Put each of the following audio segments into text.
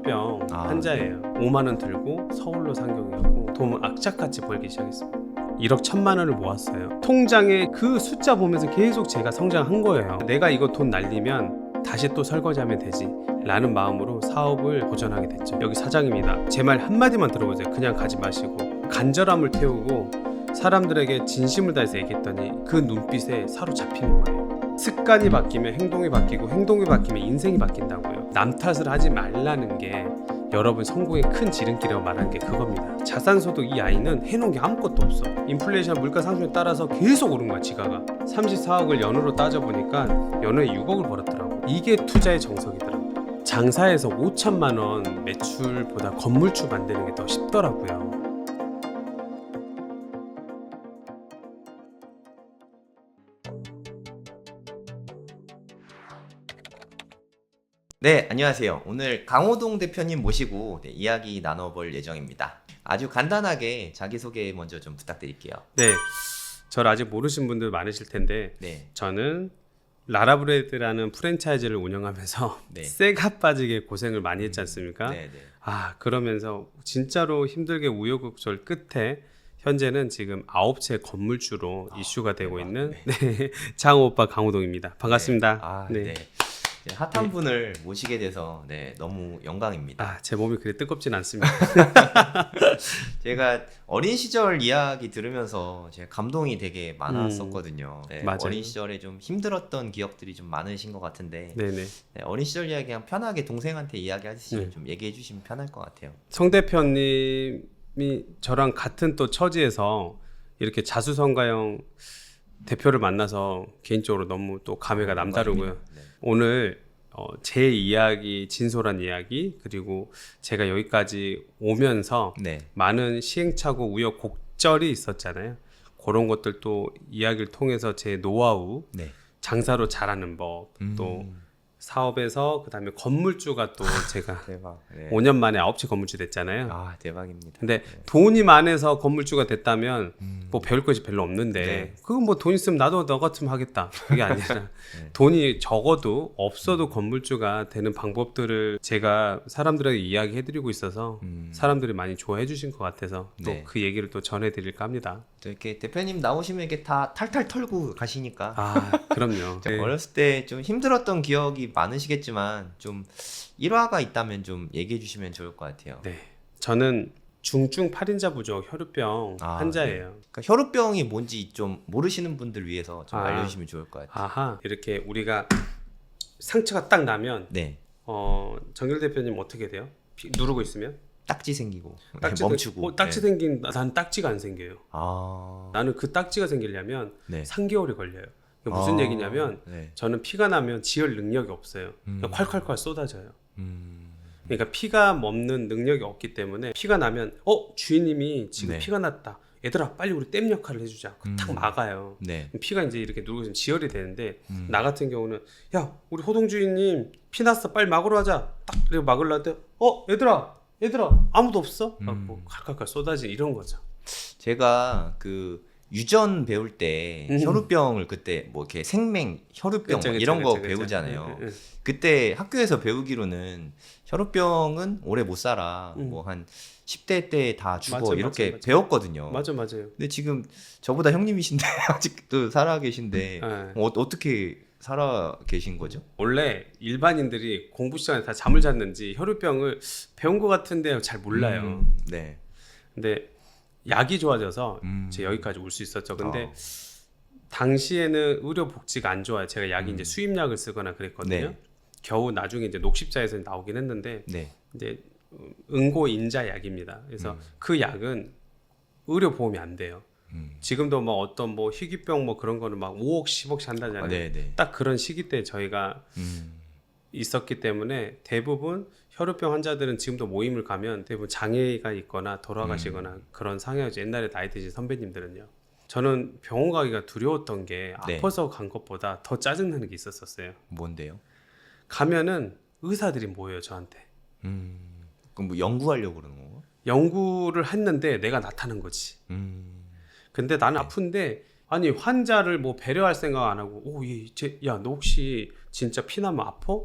혈우병 환자예요. 5만 원 들고 서울로 상경해갖고 돈 악착같이 벌기 시작했습니다. 1억 1천만 원을 모았어요. 통장에 그 숫자 보면서 계속 제가 성장한 거예요. 내가 이거 돈 날리면 다시 또 설거지하면 되지 라는 마음으로 사업을 도전하게 됐죠. 여기 사장입니다. 제 말 한마디만 들어보세요. 그냥 가지 마시고 간절함을 태우고 사람들에게 진심을 다해서 얘기했더니 그 눈빛에 사로잡히는 거예요. 습관이 바뀌면 행동이 바뀌고 행동이 바뀌면 인생이 바뀐다고요. 남 탓을 하지 말라는 게 여러분 성공의 큰 지름길이라고 말하는 게 그겁니다. 자산소득 이 아이는 해놓은 게 아무것도 없어. 인플레이션 물가 상승에 따라서 계속 오른 거야. 지가가 34억을 연으로 따져보니까 연후에 6억을 벌었더라고. 이게 투자의 정석이더라고. 장사에서 5천만 원 매출보다 건물주 만드는 게 더 쉽더라고요. 네, 안녕하세요. 오늘 강호동 대표님 모시고 이야기 나눠볼 예정입니다. 아주 간단하게 자기소개 먼저 좀 부탁드릴게요. 네, 저를 아직 모르신 분들 많으실 텐데 네. 저는 라라브레드라는 프랜차이즈를 운영하면서 네. 쇠가 빠지게 고생을 많이 했지 않습니까? 네, 네. 그러면서 진짜로 힘들게 우여곡절 끝에 현재는 지금 9채 건물주로 이슈가 되고 있는 네, 장호 오빠 강호동입니다. 반갑습니다. 네. 핫한 분을 모시게 돼서 너무 영광입니다. 제 몸이 그리 뜨겁진 않습니다. 제가 어린 시절 이야기 들으면서 제가 감동이 되게 많았었거든요. 맞아요. 어린 시절에 좀 힘들었던 기억들이 좀 많으신 것 같은데 네네. 어린 시절 이야기 그냥 편하게 동생한테 이야기하듯이 좀 얘기해 주시면 편할 것 같아요. 성 대표님이 저랑 같은 또 처지에서 이렇게 자수성가형 대표를 만나서 개인적으로 너무 또 감회가 남다르고요. 네. 오늘 제 이야기, 진솔한 이야기, 그리고 제가 여기까지 오면서 많은 시행착오, 우여곡절이 있었잖아요. 그런 것들도 이야기를 통해서 제 노하우, 장사로 잘하는 법, 또 사업에서 그다음에 건물주가 또 제가 대박. 5년 만에 9채 건물주 됐잖아요. 대박입니다. 근데 돈이 많아서 건물주가 됐다면 뭐 배울 것이 별로 없는데 그건 뭐 돈 있으면 나도 너 같으면 하겠다. 그게 아니라 돈이 적어도 없어도 건물주가 되는 방법들을 제가 사람들에게 이야기해드리고 있어서 사람들이 많이 좋아해 주신 것 같아서 또 그 얘기를 또 전해드릴까 합니다. 또 이렇게 대표님 나오시면 이렇게 다 탈탈 털고 가시니까. 그럼요. 어렸을 때 좀 힘들었던 기억이 많으시겠지만 좀 일화가 있다면 좀 얘기해 주시면 좋을 것 같아요. 네, 저는 중증 8인자 부족 혈우병 환자예요. 그러니까 혈우병이 뭔지 좀 모르시는 분들 위해서 좀 알려주시면 좋을 것 같아요. 이렇게 우리가 상처가 딱 나면 정길 대표님 어떻게 돼요? 누르고 있으면? 딱지 생기고 멈추고. 딱지 생긴 나는 딱지가 안 생겨요. 나는 그 딱지가 생기려면 3개월이 걸려요. 무슨 얘기냐면 저는 피가 나면 지혈 능력이 없어요. 콸콸콸 쏟아져요. 그러니까 피가 멈는 능력이 없기 때문에 피가 나면 주인님이 지금 피가 났다. 얘들아 빨리 우리 댐 역할을 해주자. 탁 막아요. 피가 이제 이렇게 누르고 있으면 지혈이 되는데 나 같은 경우는 야 우리 호동 주인님 피 났어 빨리 막으러 하자. 딱 이렇게 막으려 할 때 얘들아 아무도 없어? 뭐 칼칼칼 쏟아지 이런 거죠. 제가 그 유전 배울 때 혈우병을 그때 뭐 이렇게 생맹 혈우병 이런 거 배우잖아요. 그때 학교에서 배우기로는 혈우병은 오래 못 살아. 뭐 한 10대 때 다 죽어 이렇게 배웠거든요. 맞아요. 근데 지금 저보다 형님이신데 아직도 살아 계신데 어떻게 살아 계신 거죠? 원래 일반인들이 공부 시간에 다 잠을 잤는지 혈우병을 배운 것 같은데 잘 몰라요. 근데 약이 좋아져서 제가 여기까지 올 수 있었죠. 근데 당시에는 의료 복지가 안 좋아요. 제가 약이 이제 수입약을 쓰거나 그랬거든요. 겨우 나중에 이제 녹십자에서 나오긴 했는데 이제 응고인자 약입니다. 그래서 그 약은 의료 보험이 안 돼요. 지금도 뭐 어떤 뭐 희귀병 뭐 그런 거는 막 5억 10억씩 한다잖아요. 딱 그런 시기 때 저희가 있었기 때문에 대부분 혈우병 환자들은 지금도 모임을 가면 대부분 장애가 있거나 돌아가시거나 그런 상황이죠. 옛날에 나이 드신 선배님들은요. 저는 병원 가기가 두려웠던 게 아파서 간 것보다 더 짜증나는 게 있었어요. 뭔데요? 가면은 의사들이 모여요 저한테. 그럼 뭐 연구하려고 그러는 건가? 연구를 했는데 내가 나타난 거지. 근데 나는 아픈데 아니 환자를 뭐 배려할 생각 안 하고 야 너 혹시 진짜 피 나면 아파?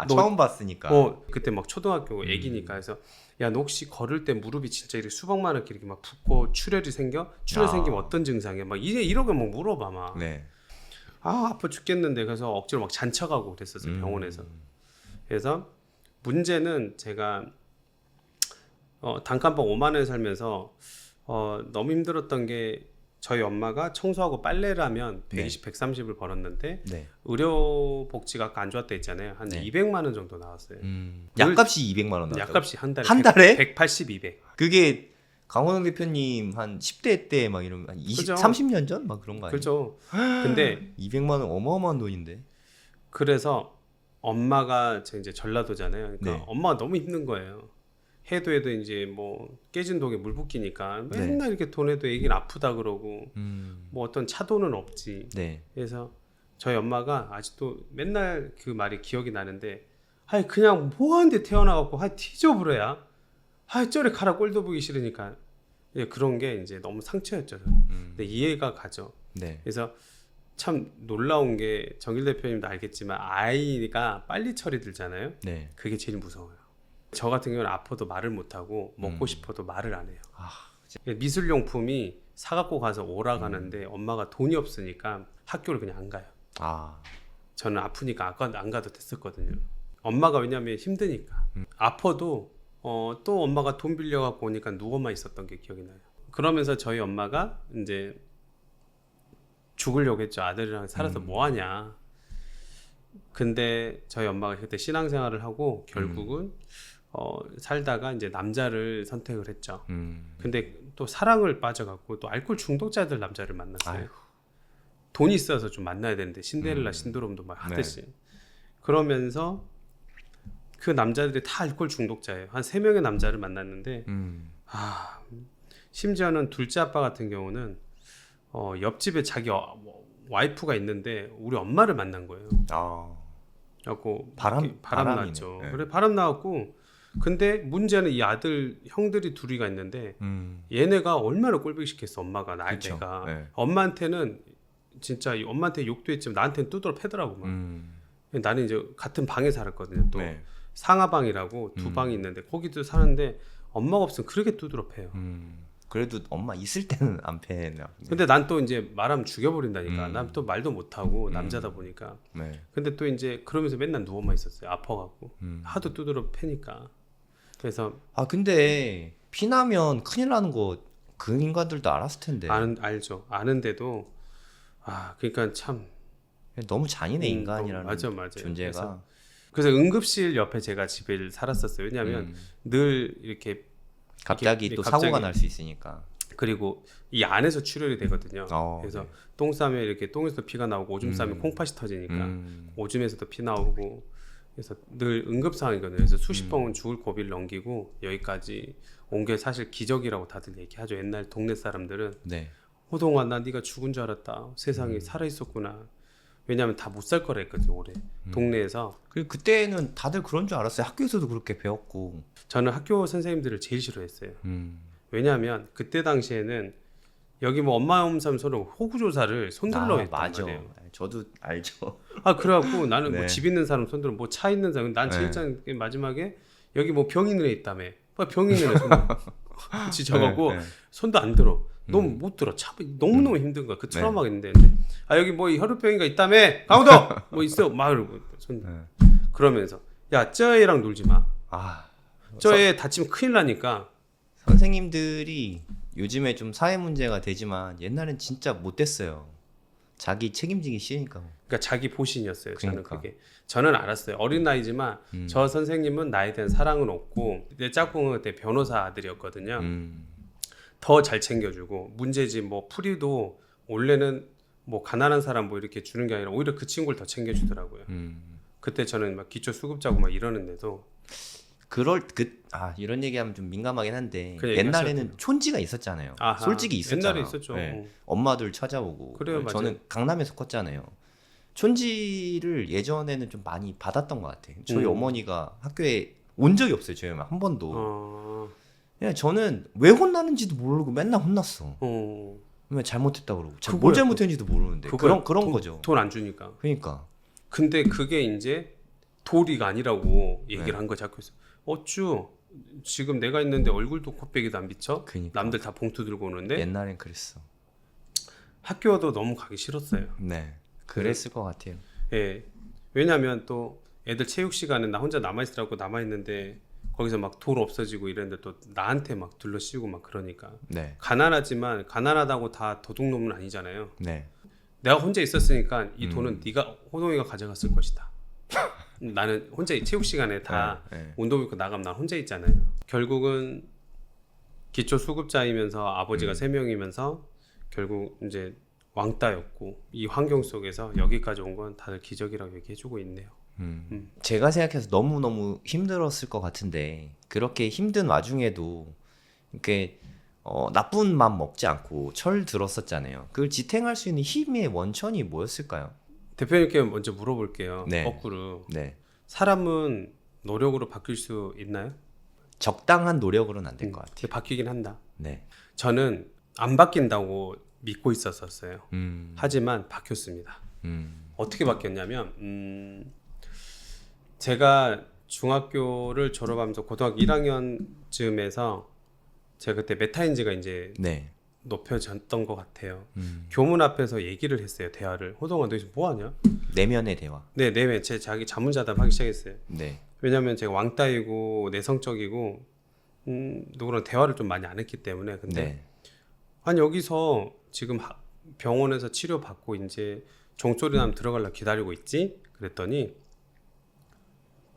처음 봤으니까. 그때 막 초등학교 애기니까 해서 야, 너 혹시 걸을 때 무릎이 진짜 이렇게 수박만하게 이렇게 막 붓고 출혈이 생겨? 출혈 생기면 어떤 증상이야? 막 이러게 막 물어봐 막. 네. 아파 죽겠는데 그래서 억지로 막 잔쳐가고 그랬었어요 병원에서. 그래서 문제는 제가 단칸방 5만 원 살면서 너무 힘들었던 게 저희 엄마가 청소하고 빨래를 하면 120, 130을 벌었는데 네. 의료복지가 아까 안 좋았다 했잖아요. 한 네. 200만 원 정도 나왔어요. 약값이 200만 원 나왔다고? 약값이 한 달에 한 달에? 180, 200. 그게 강원영 대표님 한 10대 때 막 이러면 한 20, 그죠. 30년 전 막 그런 거 아니에요? 그렇죠. 근데 200만 원 어마어마한 돈인데. 그래서 엄마가 저 이제 전라도잖아요. 그러니까 네. 엄마가 너무 힘든 거예요. 해도 이제 뭐 깨진 독에 물 붓기니까 맨날 이렇게 돈에도 애기는 아프다 그러고 뭐 어떤 차도는 없지. 네. 그래서 저희 엄마가 아직도 맨날 그 말이 기억이 나는데, 아이 그냥 뭐하는데 태어나갖고 하이 티저부려야 하이 저리 가라 꼴도 보기 싫으니까. 예, 그런 게 이제 너무 상처였죠. 근데 이해가 가죠. 네. 그래서 참 놀라운 게 정길 대표님도 알겠지만 아이가 빨리 철이 들잖아요. 네. 그게 제일 무서워요. 저 같은 경우는 아파도 말을 못하고 먹고 싶어도 말을 안 해요. 미술용품이 사갖고 가서 오라 가는데 엄마가 돈이 없으니까 학교를 그냥 안 가요. 저는 아프니까 안 가도 됐었거든요. 엄마가 왜냐면 힘드니까. 아파도 또 엄마가 돈 빌려갖고 오니까 누워만 있었던 게 기억이 나요. 그러면서 저희 엄마가 이제 죽으려고 했죠. 아들이랑 살아서 뭐하냐. 근데 저희 엄마가 그때 신앙생활을 하고 결국은 살다가 이제 남자를 선택을 했죠. 근데 또 사랑을 빠져갖고 또 알코올 중독자들 남자를 만났어요. 아이고. 돈이 있어서 좀 만나야 되는데 신데렐라 신드롬도 막 하듯이. 그러면서 그 남자들이 다 알코올 중독자예요. 한 3명의 남자를 만났는데 심지어는 둘째 아빠 같은 경우는 옆집에 자기 와이프가 있는데 우리 엄마를 만난 거예요. 그래갖고 바람 났죠. 네. 그래 바람 나왔고, 근데 문제는 이 아들 형들이 둘이가 있는데 얘네가 얼마나 꼴보기 싫겠어. 엄마가 내가 네. 엄마한테는 진짜 엄마한테 욕도 했지만 나한테는 두드러 패더라고 막. 나는 이제 같은 방에 살았거든요. 또 네. 상하방이라고 두 방이 있는데 거기도 사는데 엄마가 없으면 그렇게 두드러 패요. 그래도 엄마 있을 때는 안 패나. 근데 난 또 이제 말하면 죽여버린다니까. 난 또 말도 못하고 남자다 보니까. 네. 근데 또 이제 그러면서 맨날 누워만 있었어요. 아파갖고 하도 두드러 패니까. 그래서 근데 피나면 큰일 나는 거 그 인간들도 알았을 텐데. 알죠. 아는데도 그러니까 참 너무 잔인해 인간이라는 맞아. 존재가. 그래서 응급실 옆에 제가 집을 살았었어요. 왜냐하면 늘 이렇게 갑자기 또 사고가 날 수 있으니까. 그리고 이 안에서 출혈이 되거든요. 그래서 네. 똥 싸면 이렇게 똥에서 피가 나오고 오줌 싸면 콩팥이 터지니까 오줌에서도 피 나오고, 그래서 늘 응급 상황이거든요. 그래서 수십 번은 죽을 고비를 넘기고 여기까지 온 게 사실 기적이라고 다들 얘기하죠. 옛날 동네 사람들은 네. 호동아 나 네가 죽은 줄 알았다. 세상에 살아 있었구나. 왜냐하면 다 못 살 거라 했거든요. 올해 동네에서. 그리고 그때는 다들 그런 줄 알았어요. 학교에서도 그렇게 배웠고. 저는 학교 선생님들을 제일 싫어했어요. 왜냐하면 그때 당시에는 여기 뭐 엄마 엄삼 서로 호구 조사를 손들러 했단 맞아. 말이에요. 저도 알죠. 그래갖고 나는 네. 뭐 집 있는 사람 손들어, 뭐 차 있는 사람, 난 제일 짠 게 마지막에 여기 뭐 병 있는 애 있다며. 병 있는 애 손 지쳐갖고 손도 안 들어. 너무 못 들어. 너무너무 힘든 거야. 그 트라우마가 있는데. 여기 뭐 혈우병인가 있다며. 강호도 뭐 있어. 막 그러고 손. 그러면서 야, 저 애랑 놀지 마. 저 애 다치면 큰일 나니까. 선생님들이 요즘에 좀 사회 문제가 되지만 옛날엔 진짜 못됐어요. 자기 책임지기 싫으니까. 그러니까 자기 보신이었어요. 저는 그러니까. 그게. 저는 알았어요. 어린 나이지만 저 선생님은 나에 대한 사랑은 없고, 내 짝꿍은 그때 변호사 아들이었거든요. 더 잘 챙겨주고, 문제지 뭐 풀이도 원래는 뭐 가난한 사람 뭐 이렇게 주는 게 아니라 오히려 그 친구를 더 챙겨주더라고요. 그때 저는 막 기초 수급자고 막 이러는데도. 이런 얘기하면 좀 민감하긴 한데 그냥 옛날에는 촌지가 있었잖아요. 솔직히 있었잖아요. 옛날에 있었죠. 엄마들 찾아오고. 그래요, 저는 강남에서 컸잖아요. 촌지를 예전에는 좀 많이 받았던 것 같아요. 저희 어머니가 학교에 온 적이 없어요. 저희 엄마 한 번도. 그냥 저는 왜 혼나는지도 모르고 맨날 혼났어. 왜 잘못했다 그러고 뭘 잘못했는지도 모르는데 그런 거죠. 돈 안 주니까. 그러니까. 근데 그게 이제 도리가 아니라고 얘기를 네. 한 거지 학교에서. 어쭈 지금 내가 있는데 얼굴도 코빼기도 안 비쳐? 그니까. 남들 다 봉투 들고 오는데 옛날엔 그랬어. 학교도 너무 가기 싫었어요. 네. 그랬을 것 같아요. 예. 왜냐면 또 애들 체육 시간에 나 혼자 남아있으라고 남아있는데 거기서 막 돌 없어지고 이랬는데 또 나한테 막 둘러씌우고 막 그러니까 네. 가난하지만 가난하다고 다 도둑놈은 아니잖아요. 네. 내가 혼자 있었으니까 이 돈은 네가 호동이가 가져갔을 것이다. 나는 혼자 체육 시간에 다 네. 운동 입고 나가면 난 혼자 있잖아요. 결국은 기초 수급자이면서 아버지가 3명이면서 결국 이제 왕따였고 이 환경 속에서 여기까지 온 건 다들 기적이라고 얘기해주고 있네요. 제가 생각해서 너무너무 힘들었을 것 같은데 그렇게 힘든 와중에도 이렇게 나쁜 맘 먹지 않고 철 들었었잖아요. 그걸 지탱할 수 있는 힘의 원천이 뭐였을까요? 대표님께 먼저 물어볼게요. 네. 거꾸로 네. 사람은 노력으로 바뀔 수 있나요? 적당한 노력으로는 안 될 것 같아요. 근데 바뀌긴 한다. 네. 저는 안 바뀐다고 믿고 있었어요. 하지만 바뀌었습니다. 어떻게 바뀌었냐면 제가 중학교를 졸업하면서 고등학교 1학년쯤에서 제가 그때 메타인지가 이제 네. 높여졌던 것 같아요. 교문 앞에서 얘기를 했어요. 대화를. 호동아 너 지금 뭐하냐? 내면의 대화. 네, 내외 제 자기 자문자답하기 시작했어요. 네. 왜냐면 제가 왕따이고 내성적이고 누구랑 대화를 좀 많이 안 했기 때문에. 근데 네. 아니 여기서 지금 병원에서 치료받고 이제 종소리 나면 들어가려고 기다리고 있지? 그랬더니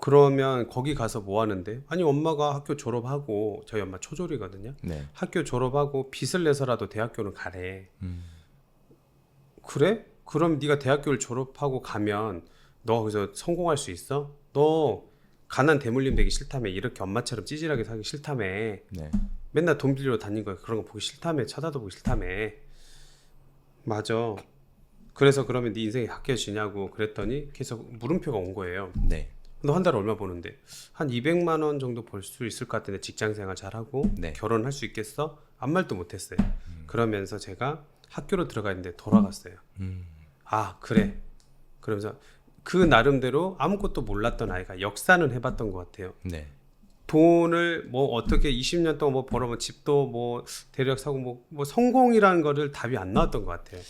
그러면 거기 가서 뭐 하는데? 아니 엄마가 학교 졸업하고 저희 엄마 초졸이거든요. 네. 학교 졸업하고 빚을 내서라도 대학교는 가래. 그래? 그럼 네가 대학교를 졸업하고 가면 너 거기서 성공할 수 있어? 너 가난 대물림 되기 싫다며. 이렇게 엄마처럼 찌질하게 살기 싫다며. 네. 맨날 돈 빌리러 다닌 거야. 그런 거 보기 싫다며. 쳐다도 보기 싫다며. 맞아. 그래서 그러면 네 인생이 바뀌어지냐고 그랬더니 계속 물음표가 온 거예요. 네. 너 한 달에 얼마 버는데? 한 200만 원 정도 벌 수 있을 것 같은데 직장생활 잘하고 네. 결혼할 수 있겠어? 아무 말도 못했어요. 그러면서 제가 학교로 들어가는데 돌아갔어요. 아 그래. 그러면서 그 나름대로 아무것도 몰랐던 아이가 역사는 해봤던 것 같아요. 네. 돈을 뭐 어떻게 20년 동안 뭐 벌어면 집도 뭐 대략 사고 뭐 성공이라는 거를 답이 안 나왔던 것 같아요.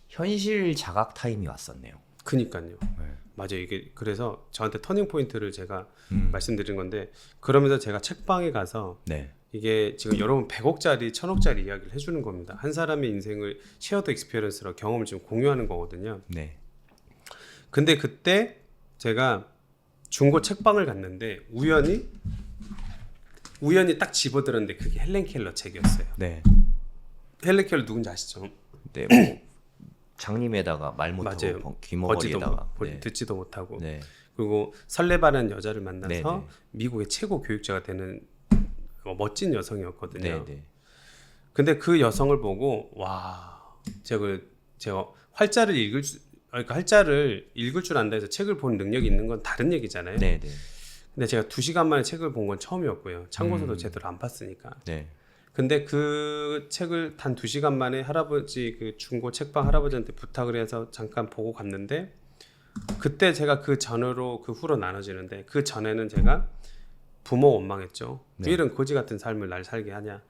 현실 자각 타임이 왔었네요. 그니까요. 네. 맞아요. 이게 그래서 저한테 터닝 포인트를 제가 말씀드린 건데 그러면서 제가 책방에 가서 네. 이게 지금 여러분 100억짜리 1000억짜리 이야기를 해주는 겁니다. 한 사람의 인생을 쉐어드 익스피리언스로 경험을 지금 공유하는 거거든요. 네. 근데 그때 제가 중고 책방을 갔는데 우연히 딱 집어들었는데 그게 헬렌 켈러 책이었어요. 네. 헬렌 켈러 누군지 아시죠? 네. 뭐 장님에다가 말 못하고 맞아요. 귀머거리에다가 듣지도 못하고 네. 그리고 설레바라는 여자를 만나서 네네. 미국의 최고 교육자가 되는 멋진 여성이었거든요. 네네. 근데 그 여성을 보고 와 제가 활자를 읽을 줄 안다 해서 책을 본 능력이 있는 건 다른 얘기잖아요. 네네. 근데 제가 2시간 만에 책을 본 건 처음이었고요. 참고서도 제대로 안 봤으니까. 네. 근데 그 책을 단 2시간 만에 할아버지 그 중고 책방 할아버지한테 부탁을 해서 잠깐 보고 갔는데 그때 제가 그 전으로 그 후로 나눠지는데 그 전에는 제가 부모 원망했죠. 네. 왜 이런 거지 같은 삶을 날 살게 하냐.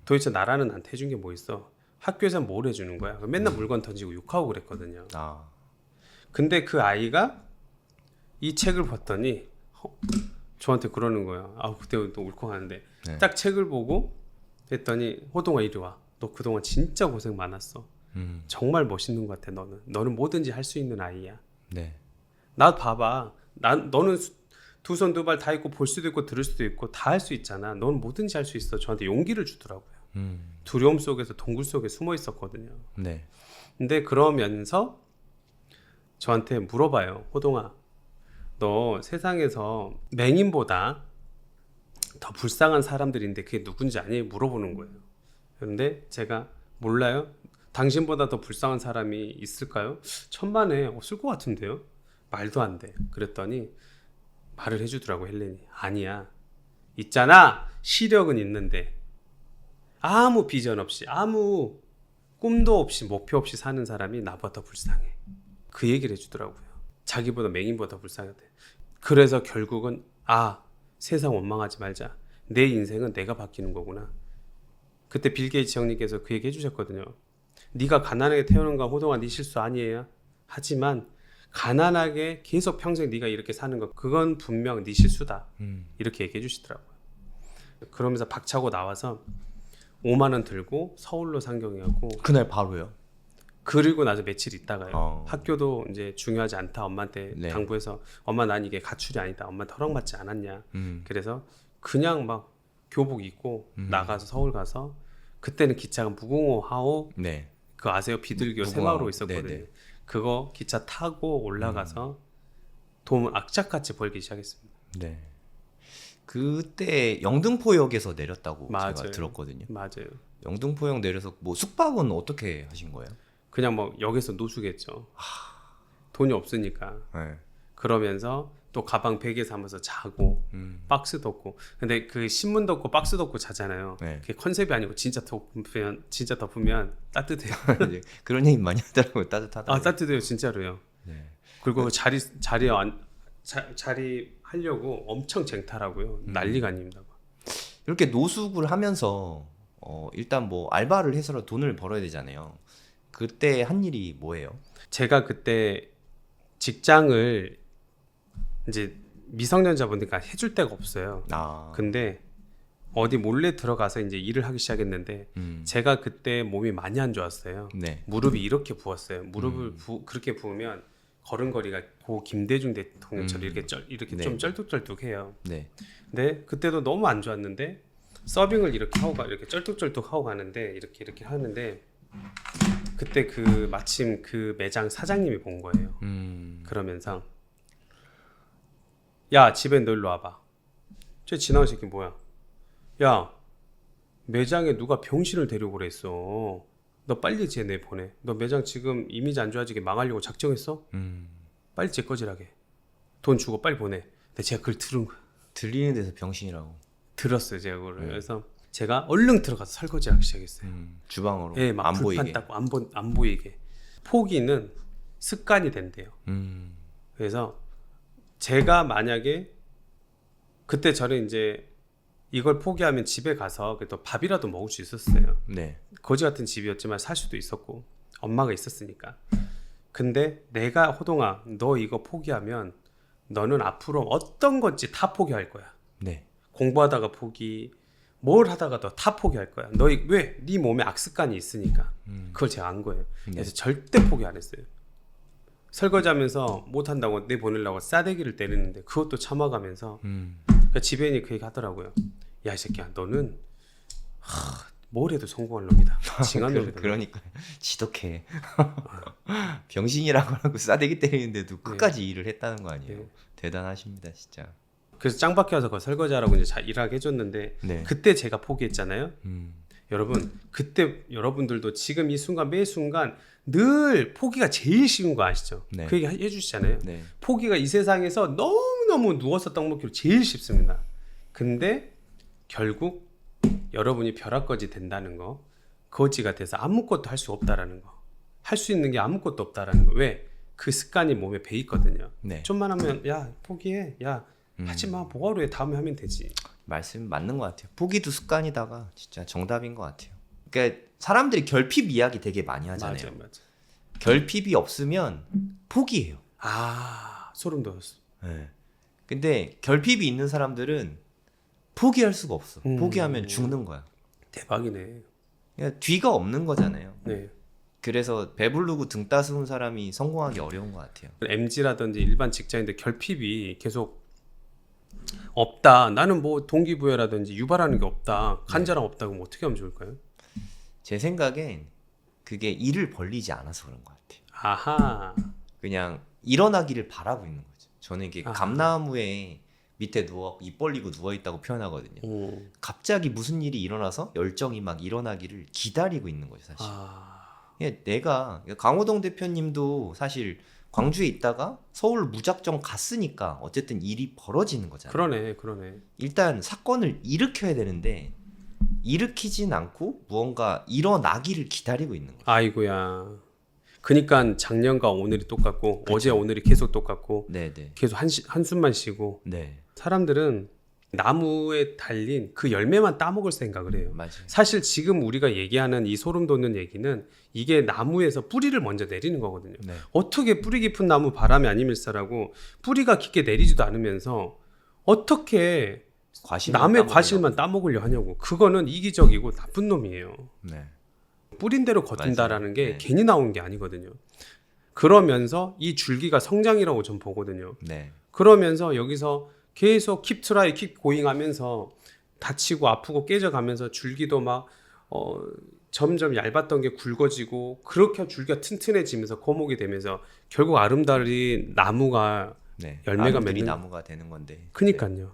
도대체 나라는 나한테 해준 게 뭐 있어. 학교에서 뭘 해주는 거야. 맨날 물건 던지고 욕하고 그랬거든요. 아. 근데 그 아이가 이 책을 봤더니 저한테 그러는 거야. 아 그때 또 울컥하는데 네. 딱 책을 보고 했더니 호동아 이리 와. 너 그동안 진짜 고생 많았어. 정말 멋있는 것 같아. 너는 뭐든지 할 수 있는 아이야. 네. 나 봐봐. 너는 두 손 두 발 다 있고 볼 수도 있고 들을 수도 있고 다 할 수 있잖아. 너는 뭐든지 할 수 있어. 저한테 용기를 주더라고요. 두려움 속에서 동굴 속에 숨어 있었거든요. 네. 근데 그러면서 저한테 물어봐요. 호동아, 너 세상에서 맹인보다 더 불쌍한 사람들인데 그게 누군지 아니? 물어보는 거예요. 그런데 제가 몰라요. 당신보다 더 불쌍한 사람이 있을까요? 천만에 없을 것 같은데요. 말도 안 돼. 그랬더니 말을 해주더라고 헬렌이. 아니야. 있잖아. 시력은 있는데 아무 비전 없이 아무 꿈도 없이 목표 없이 사는 사람이 나보다 더 불쌍해. 그 얘기를 해주더라고요. 자기보다 맹인보다 불쌍하대. 그래서 결국은 세상 원망하지 말자. 내 인생은 내가 바뀌는 거구나. 그때 빌 게이츠 형님께서 그 얘기 해주셨거든요. 네가 가난하게 태어난 건 호동아 네 실수 아니에요. 하지만 가난하게 계속 평생 네가 이렇게 사는 거 그건 분명 네 실수다. 이렇게 얘기해 주시더라고요. 그러면서 박차고 나와서 5만 원 들고 서울로 상경해갖고 그날 바로요? 그리고 나서 며칠 있다가요. 어. 학교도 이제 중요하지 않다. 엄마한테 네. 당부해서 엄마 난 이게 가출이 아니다. 엄마한테 허락받지 않았냐. 음. 그래서 그냥 막 교복 입고 나가서 서울 가서 그때는 기차가 무궁화호 네. 그 아세요? 비둘기호 무궁화호. 새마을호 있었거든요. 네네. 그거 기차 타고 올라가서 돈을 악착같이 벌기 시작했습니다. 네. 그때 영등포역에서 내렸다고 맞아요. 제가 들었거든요. 맞아요. 영등포역 내려서 뭐 숙박은 어떻게 하신 거예요? 그냥 뭐 역에서 노숙했죠. 돈이 없으니까. 네. 그러면서 또 가방 베개 삼아서 자고 박스 덮고. 근데 그 신문 덮고 박스 덮고 자잖아요. 네. 그게 컨셉이 아니고 진짜 덮으면 따뜻해요. 이제 그런 얘기 많이 하더라고요. 따뜻하다. 따뜻해요 진짜로요. 네. 그리고 자리 하려고 엄청 쟁탈하고요. 난리가 아닙니다. 이렇게 노숙을 하면서 일단 뭐 알바를 해서라도 돈을 벌어야 되잖아요. 그때 한 일이 뭐예요? 제가 그때 직장을 이제 미성년자분들까 해줄 데가 없어요. 근데 어디 몰래 들어가서 이제 일을 하기 시작했는데 제가 그때 몸이 많이 안 좋았어요. 네. 무릎이 이렇게 부었어요. 무릎을 그렇게 부으면 걸음걸이가 고 김대중 대통령처럼 이렇게 네. 좀 쩔뚝쩔뚝해요. 네. 근데 그때도 너무 안 좋았는데 서빙을 이렇게 하고 이렇게 쩔뚝쩔뚝 하고 가는데 이렇게 하는데 그때 그 마침 그 매장 사장님이 본 거예요. 그러면서 야 집에 너 일로 와봐. 쟤 지나간 새끼 뭐야? 야 매장에 누가 병신을 데리고 그랬어. 너 빨리 쟤 내보내. 너 매장 지금 이미지 안 좋아지게 망하려고 작정했어? 빨리 쟤 꺼지라게. 돈 주고 빨리 보내. 근데 제가 그걸 들은 거야. 들리는 데서 병신이라고. 들었어요 제가 그걸. 그래서 제가 얼른 들어가서 설거지하기 시작했어요. 주방으로. 예, 막 안 불판 보이게. 닦고 안 보이게. 포기는 습관이 된대요. 그래서 제가 만약에 그때 저는 이제 이걸 포기하면 집에 가서 그래도 밥이라도 먹을 수 있었어요. 네. 거지 같은 집이었지만 살 수도 있었고 엄마가 있었으니까. 근데 내가 호동아 너 이거 포기하면 너는 앞으로 어떤 건지 다 포기할 거야. 네. 공부하다가 포기, 뭘 하다가도 다 포기할 거야. 너 왜? 네 몸에 악습관이 있으니까. 그걸 제가 안 거예요. 그래서 절대 포기 안 했어요. 설거지하면서 못한다고 내보내려고 싸대기를 때리는데 그것도 참아가면서 그러니까 지배인이 그 얘기 하더라고요. 야 이 새끼야 너는 뭘 해도 성공할 놈이다. 징한 놈이다. 그러니까 지독해. 병신이라고 하고 싸대기 때리는데도 끝까지 일을 했다는 거 아니에요. 네. 대단하십니다 진짜. 그래서 짱박혀 와서 그 설거지하라고 이제 일하게 해줬는데 네. 그때 제가 포기했잖아요. 여러분 그때 여러분들도 지금 이 순간 매 순간 늘 포기가 제일 쉬운 거 아시죠? 네. 그 얘기 해주시잖아요. 네. 포기가 이 세상에서 너무너무 누워서 떡 먹기로 제일 쉽습니다. 근데 결국 여러분이 벼락거지 된다는 거, 거지가 돼서 아무것도 할 수 없다라는 거, 할 수 있는 게 아무것도 없다라는 거. 왜? 그 습관이 몸에 배 있거든요. 네. 좀만 하면 야 포기해, 야 하지마, 뭐하러 해, 다음에 하면 되지. 말씀 맞는 것 같아요. 포기도 습관이다가 진짜 정답인 것 같아요. 그러니까 사람들이 결핍 이야기 되게 많이 하잖아요. 맞아. 결핍이 없으면 포기해요. 소름 돋았어. 네. 근데 결핍이 있는 사람들은 포기할 수가 없어. 포기하면 죽는 거야. 대박이네. 그러니까 뒤가 없는 거잖아요. 네. 그래서 배부르고 등 따스운 사람이 성공하기 어려운 것 같아요. MZ라든지 일반 직장인들 결핍이 계속 없다. 나는 뭐 동기부여라든지 유발하는 게 없다. 간절함 없다고 그러면 어떻게 하면 좋을까요? 제 생각엔 그게 일을 벌리지 않아서 그런 것 같아요. 아하. 그냥 일어나기를 바라고 있는 거죠. 저는 이게 아하. 감나무에 밑에 입 벌리고 누워 있다고 표현하거든요. 갑자기 무슨 일이 일어나서 열정이 막 일어나기를 기다리고 있는 거죠, 사실. 내가 강호동 대표님도 사실 광주에 있다가 서울 무작정 갔으니까 어쨌든 일이 벌어지는 거잖아요. 그러네. 일단 사건을 일으켜야 되는데 일으키진 않고 무언가 일어나기를 기다리고 있는 거죠. 아이고야. 그러니까 작년과 오늘이 똑같고 그쵸. 어제 오늘이 계속 똑같고 네네. 계속 한숨만 쉬고 네. 사람들은 나무에 달린 그 열매만 따먹을 생각을 해요. 맞아요. 사실 지금 우리가 얘기하는 이 소름 돋는 얘기는 이게 나무에서 뿌리를 먼저 내리는 거거든요. 네. 어떻게 뿌리 깊은 나무 바람이 안 이밀사라고 뿌리가 깊게 내리지도 않으면서 어떻게 남의 과실만 따먹으려 하냐고. 그거는 이기적이고 나쁜 놈이에요. 네. 뿌린 대로 걷는다라는 게 네. 괜히 나온 게 아니거든요. 그러면서 이 줄기가 성장이라고 전 보거든요. 네. 그러면서 여기서 계속 keep try, keep going 하면서 다치고 아프고 깨져가면서 줄기도 막 점점 얇았던 게 굵어지고 그렇게 줄기가 튼튼해지면서 거목이 되면서 결국 아름다리 나무가 네. 열매가 아름드리 맺는. 나무가 되는 건데. 그니까요.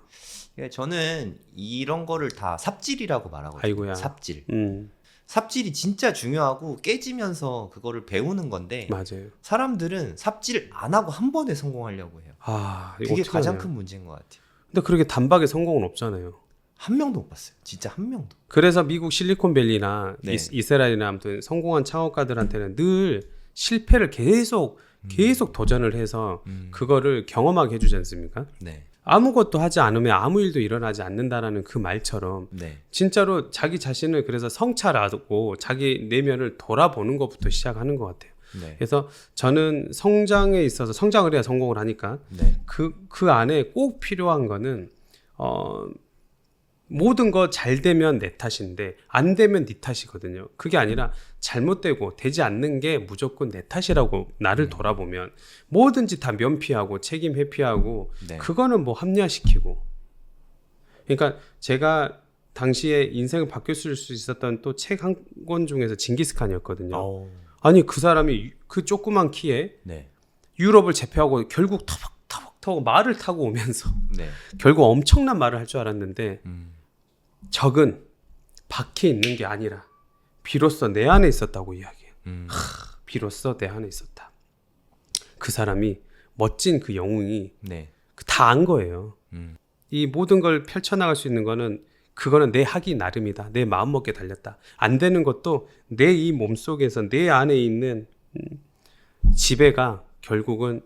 네. 저는 이런 거를 다 삽질이라고 말하거든요. 아이고야. 삽질. 음, 삽질이 진짜 중요하고 깨지면서 그거를 배우는 건데 맞아요. 사람들은 삽질 안 하고 한 번에 성공하려고 해요. 아, 이거 그게 가장 어떡하냐. 큰 문제인 것 같아요. 근데 그렇게 단박에 성공은 없잖아요. 한 명도 못 봤어요. 진짜 한 명도. 그래서 미국 실리콘밸리나 네. 이스라엘이나 아무튼 성공한 창업가들한테는 늘 실패를 계속 도전을 해서 그거를 경험하게 해주지 않습니까? 네. 아무것도 하지 않으면 아무 일도 일어나지 않는다라는 그 말처럼 네. 진짜로 자기 자신을 그래서 성찰하고 자기 내면을 돌아보는 것부터 시작하는 것 같아요. 네. 그래서 저는 성장에 있어서 성장을 해야 성공을 하니까 네. 그 안에 꼭 필요한 거는 모든 거 잘 되면 내 탓인데 안 되면 네 탓이거든요. 그게 아니라 잘못되고 되지 않는 게 무조건 내 탓이라고 나를 돌아보면 뭐든지 다 면피하고 책임 회피하고 네. 그거는 뭐 합리화시키고. 그러니까 제가 당시에 인생을 바뀌었을 수 있었던 또 책 한 권 중에서 징기스칸이었거든요. 오. 아니 그 사람이 그 조그만 키에 네. 유럽을 제패하고 결국 터벅터벅 말을 타고 오면서 네. 결국 엄청난 말을 할 줄 알았는데 음. 적은 밖에 있는 게 아니라 비로소 내 안에 있었다고 이야기해요. 비로소 내 안에 있었다. 그 사람이 멋진 그 영웅이 네. 다 안 거예요. 음. 이 모든 걸 펼쳐나갈 수 있는 거는 그거는 내 하기 나름이다. 내 마음먹기에 달렸다. 안 되는 것도 내 이 몸속에서 내 안에 있는 지배가 결국은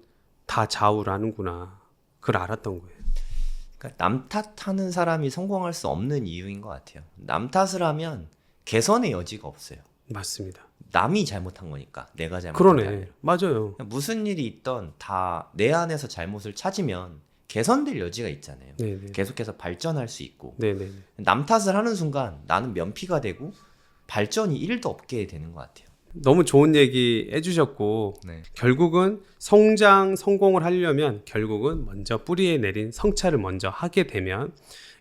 다 좌우를 하는구나. 그걸 알았던 거예요. 그러니까 남 탓하는 사람이 성공할 수 없는 이유인 것 같아요. 남 탓을 하면 개선의 여지가 없어요. 맞습니다. 남이 잘못한 거니까 내가 잘못한 게 그러네. 아니라. 맞아요. 무슨 일이 있던 다 내 안에서 잘못을 찾으면 개선될 여지가 있잖아요. 네네. 계속해서 발전할 수 있고. 네네. 남 탓을 하는 순간 나는 면피가 되고 발전이 1도 없게 되는 것 같아요. 너무 좋은 얘기 해주셨고 네. 결국은 성공을 하려면 결국은 먼저 뿌리에 내린 성찰을 먼저 하게 되면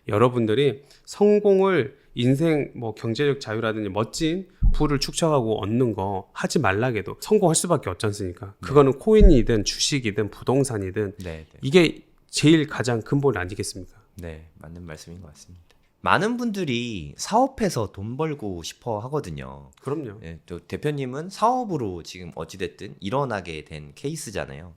여러분들이 성공을 인생 뭐 경제적 자유라든지 멋진 부를 축적하고 얻는 거 하지 말라게도 성공할 수밖에 없지 않습니까? 그거는 코인이든 주식이든 부동산이든 네, 네. 이게 제일 가장 근본 아니겠습니까? 네, 맞는 말씀인 것 같습니다. 많은 분들이 사업해서 돈 벌고 싶어 하거든요. 그럼요. 네, 또 대표님은 사업으로 지금 어찌됐든 일어나게 된 케이스잖아요.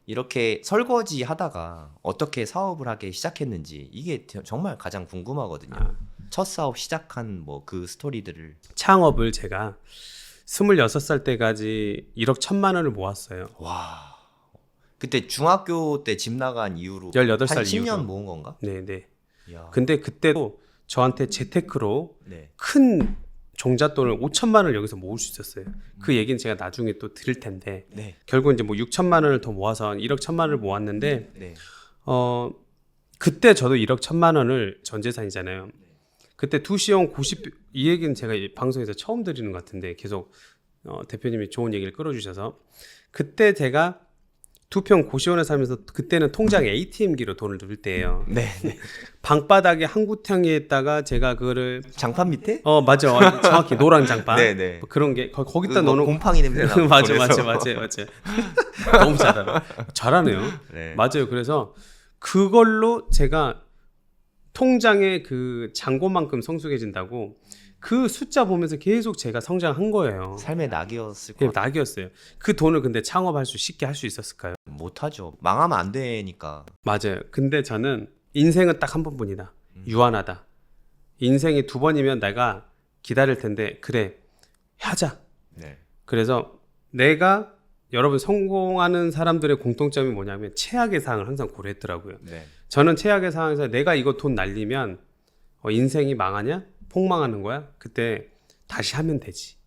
이렇게 설거지 하다가 어떻게 사업을 하게 시작했는지 이게 정말 가장 궁금하거든요. 첫 사업 시작한 뭐 그 스토리들을. 창업을 제가 26살 때까지 1억 1천만 원을 모았어요. 와. 그때 중학교 때 집 나간 이후로 18살 한 10년 이후로. 모은 건가? 네네. 이야. 근데 그때도 저한테 재테크로 네. 큰 종잣돈을 5천만 원을 여기서 모을 수 있었어요. 그 얘기는 제가 나중에 또 드릴 텐데 네. 결국 이제 뭐 6천만 원을 더 모아서 1억 1천만 원을 모았는데 네. 그때 저도 1억 1천만 원을 전 재산이잖아요. 그때 두시용 고십 이 얘기는 제가 이 방송에서 처음 드리는 것 같은데 계속 대표님이 좋은 얘기를 끌어주셔서 그때 제가 두 평 고시원에 살면서 그때는 통장에 ATM기로 돈을 넣을 때예요. 네. 네. 방바닥에 한 구탕에다가 제가 그거를 장판 밑에? 맞아 정확히 노란 장판 네, 네. 뭐 그런 게 거기다 그거 넣어놓고 곰팡이 냄새 나고. 맞아 그래서. 너무 잘하네요. 네. 맞아요. 그래서 그걸로 제가 통장에 그 잔고만큼 성숙해진다고 그 숫자 보면서 계속 제가 성장한 거예요. 삶의 낙이었을 것 그게 같아요. 낙이었어요. 그 돈을 근데 쉽게 할 수 있었을까요? 못하죠. 망하면 안 되니까. 맞아요. 근데 저는 인생은 딱 한 번뿐이다. 유한하다. 인생이 두 번이면 내가 기다릴 텐데 그래 하자. 네. 그래서 내가 여러분 성공하는 사람들의 공통점이 뭐냐면 최악의 상황을 항상 고려했더라고요. 네. 저는 최악의 상황에서 내가 이거 돈 날리면 인생이 망하냐? 폭망하는 거야? 그때 다시 하면 되지.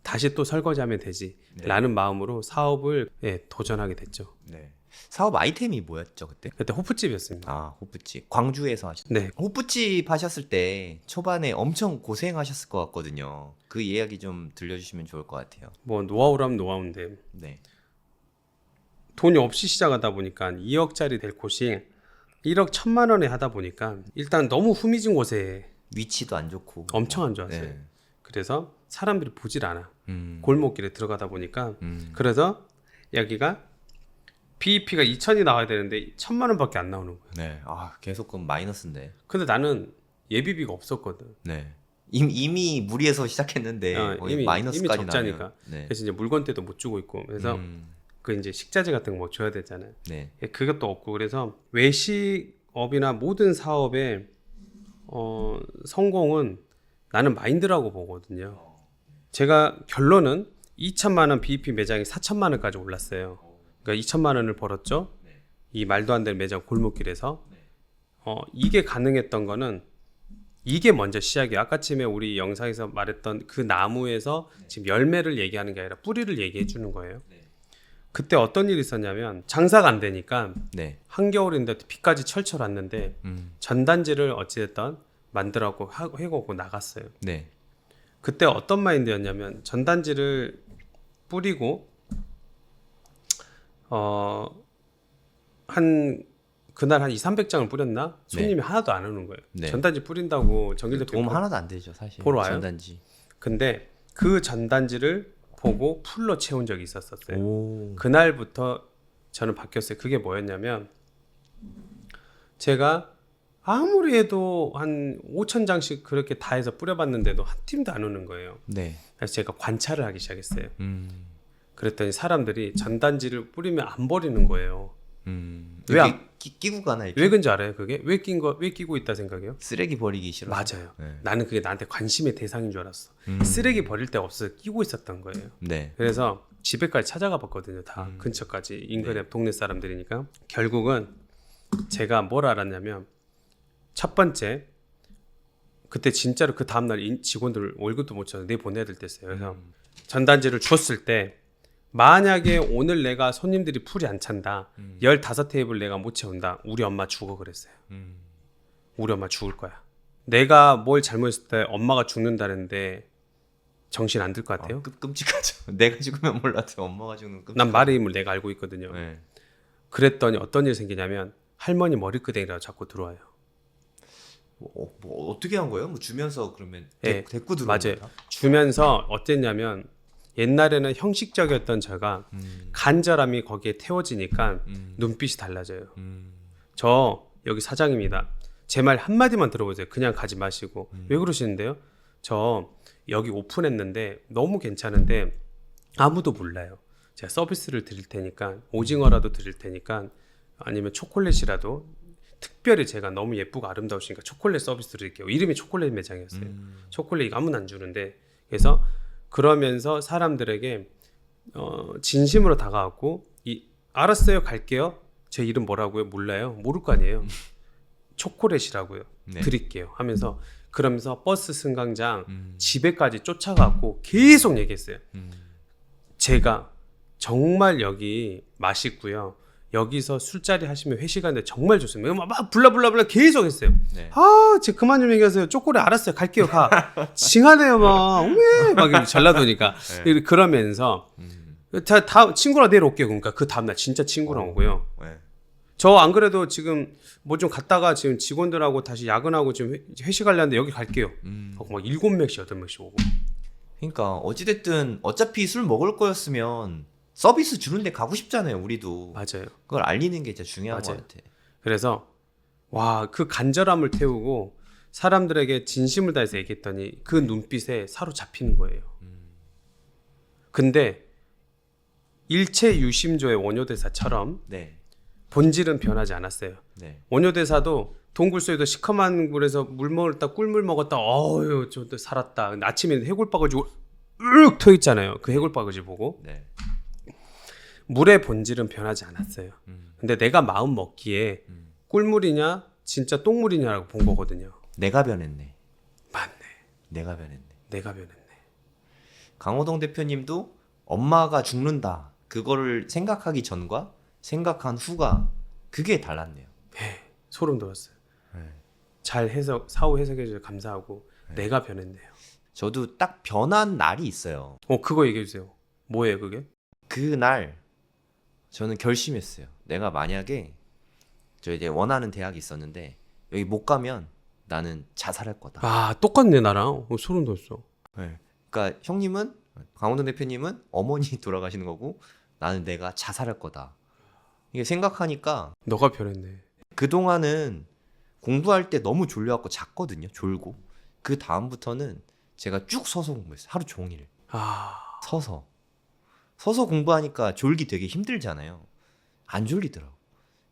다시 또 설거지하면 되지. 네. 라는 마음으로 사업을 도전하게 됐죠. 네. 사업 아이템이 뭐였죠 그때? 그때 호프집이었습니다. 아, 호프집. 광주에서 하셨죠? 네. 호프집 하셨을 때 초반에 엄청 고생하셨을 것 같거든요. 그 이야기 좀 들려주시면 좋을 것 같아요. 뭐 노하우라면 노하우인데 네. 돈이 없이 시작하다 보니까 2억짜리 될 곳이 1억 1천만 원에 하다 보니까 일단 너무 후미진 곳에 위치도 안 좋고. 엄청 안 좋았어요. 네. 그래서 사람들이 보질 않아. 음. 골목길에 들어가다 보니까 그래서 여기가 BEP가 2천이 나와야 되는데 1천만 원밖에 안 나오는 거야. 네. 아, 계속 그럼 마이너스인데. 근데 나는 예비비가 없었거든. 네. 이미 무리해서 시작했는데 거의 이미 마이너스까지 적자니까. 나면. 네. 그래서 이제 물건대도 못 주고 있고 그래서 그 이제 식자재 같은 거 뭐 줘야 되잖아요. 네. 그것도 없고 그래서 외식업이나 모든 사업의 성공은 나는 마인드라고 보거든요. 제가 결론은 2천만 원 BEP 매장이 4천만 원까지 올랐어요. 그러니까 2천만 원을 벌었죠. 이 말도 안 되는 매장 골목길에서. 이게 가능했던 거는 이게 먼저 시작이에요. 아까쯤에 우리 영상에서 말했던 그 나무에서 지금 열매를 얘기하는 게 아니라 뿌리를 얘기해 주는 거예요. 그때 어떤 일이 있었냐면 장사가 안 되니까 네. 한겨울인데 비까지 철철 왔는데 전단지를 어찌됐든 만들라고 해고 나갔어요. 네. 그때 어떤 마인드였냐면 전단지를 뿌리고 그날 한 200-300장을 뿌렸나? 손님이 하나도 안 오는 거예요. 네. 전단지 뿌린다고 정길 대표 도움 하나도 안 되죠, 사실. 보러 와요? 전단지. 근데 그 전단지를 보고 풀로 채운 적이 있었어요. 오. 그날부터 저는 바뀌었어요. 그게 뭐였냐면 제가 아무리 해도 한 5,000장씩 그렇게 다 해서 뿌려봤는데도 한 팀도 안 오는 거예요. 네. 그래서 제가 관찰을 하기 시작했어요. 그랬더니 사람들이 전단지를 뿌리면 안 버리는 거예요. 왜 왜 끼고 가나 이렇게? 왜 그런지 알아요? 그게 왜 끼고 있다 생각해요? 쓰레기 버리기 싫어. 맞아요. 네. 나는 그게 나한테 관심의 대상인 줄 알았어. 쓰레기 버릴 데 없어 끼고 있었던 거예요. 네. 그래서 집에까지 찾아가 봤거든요. 다 근처까지 인근에 동네 사람들이니까 결국은 제가 뭘 알았냐면 첫 번째 그때 진짜로 그 다음날 직원들 월급도 못 줘서 내보내야 될 때였어요. 그래서 전단지를 줬을 때 만약에 오늘 내가 손님들이 풀이 안 찬다 15테이블 내가 못 채운다 우리 엄마 죽어 그랬어요. 우리 엄마 죽을 거야. 내가 뭘 잘못했을 때 엄마가 죽는다는데 정신 안 들 것 같아요? 끔찍하죠. 내가 죽으면 몰라도 엄마가 죽는 끔찍하죠. 난 말의 힘을 내가 알고 있거든요. 네. 그랬더니 어떤 일이 생기냐면 할머니 머리끄댕이라고 자꾸 들어와요. 뭐 어떻게 한 거예요? 뭐 주면서 그러면 네, 데리고 들어온 맞아요. 거야? 주면서 어땠냐면 옛날에는 형식적이었던 제가 간절함이 거기에 태워지니까 눈빛이 달라져요. 저 여기 사장입니다. 제 말 한마디만 들어보세요. 그냥 가지 마시고. 왜 그러시는데요? 저 여기 오픈했는데 너무 괜찮은데 아무도 몰라요. 제가 서비스를 드릴 테니까 오징어라도 드릴 테니까 아니면 초콜릿이라도 특별히 제가 너무 예쁘고 아름다우시니까 초콜릿 서비스 드릴게요. 이름이 초콜릿 매장이었어요. 초콜릿 아무나 안 주는데 그래서 그러면서 사람들에게 진심으로 다가왔고 알았어요 갈게요. 제 이름 뭐라고요? 몰라요. 모를 거 아니에요. 초콜릿이라고요. 네. 드릴게요 하면서 그러면서 버스 승강장 집에까지 쫓아가고 계속 얘기했어요. 제가 정말 여기 맛있고요. 여기서 술자리 하시면 회식하는데 정말 좋습니다. 막 불러불러 계속 했어요. 네. 아, 제 그만 좀 얘기하세요. 초콜릿 알았어요. 갈게요. 가. 징하네요, 막. 왜? 막 이렇게 전라도니까. 네. 그러면서 다 친구랑 내일 올게요. 그러니까 그 다음날 진짜 친구랑 오고요. 네. 저 안 그래도 지금 뭐 좀 갔다가 지금 직원들하고 다시 야근하고 지금 회식하려는데 여기 갈게요. 하고 막 7명씩 8명씩 오고. 그러니까 어찌됐든 어차피 술 먹을 거였으면 서비스 주는데 가고 싶잖아요. 우리도. 맞아요. 그걸 알리는 게 진짜 중요한 맞아요. 것 같아. 그래서 와, 그 간절함을 태우고 사람들에게 진심을 다해서 얘기했더니 그 눈빛에 사로잡히는 거예요. 근데 일체 유심조의 원효대사처럼 네. 본질은 변하지 않았어요. 네. 원효대사도 동굴속에서 시커먼 굴에서 물 먹었다 꿀물 먹었다 어휴 저 살았다. 근데 아침에 해골 빠가지고 윽 터 있잖아요. 그 해골바가지 보고 네. 물의 본질은 변하지 않았어요. 근데 내가 마음 먹기에 꿀물이냐 진짜 똥물이냐라고 본 거거든요. 내가 변했네. 맞네. 내가 변했네. 내가 변했네. 강호동 대표님도 엄마가 죽는다. 그거를 생각하기 전과 생각한 후가 그게 달랐네요. 소름 돋았어요. 네. 잘 해석 사후 해석해 주셔서 감사하고 내가 변했네요. 저도 딱 변한 날이 있어요. 그거 얘기해 주세요. 뭐예요 그게? 그날 저는 결심했어요. 내가 만약에 저 이제 원하는 대학이 있었는데 여기 못 가면 나는 자살할 거다. 아 똑같네 나랑. 소름 돋았어. 네. 그러니까 형님은 강호동 대표님은 어머니 돌아가시는 거고 나는 내가 자살할 거다. 이게 생각하니까 너가 변했네. 그동안은 공부할 때 너무 졸려갖고 잤거든요. 졸고. 그 다음부터는 제가 쭉 서서 공부했어요. 하루 종일. 아 서서 공부하니까 졸기 되게 힘들잖아요. 안 졸리더라고.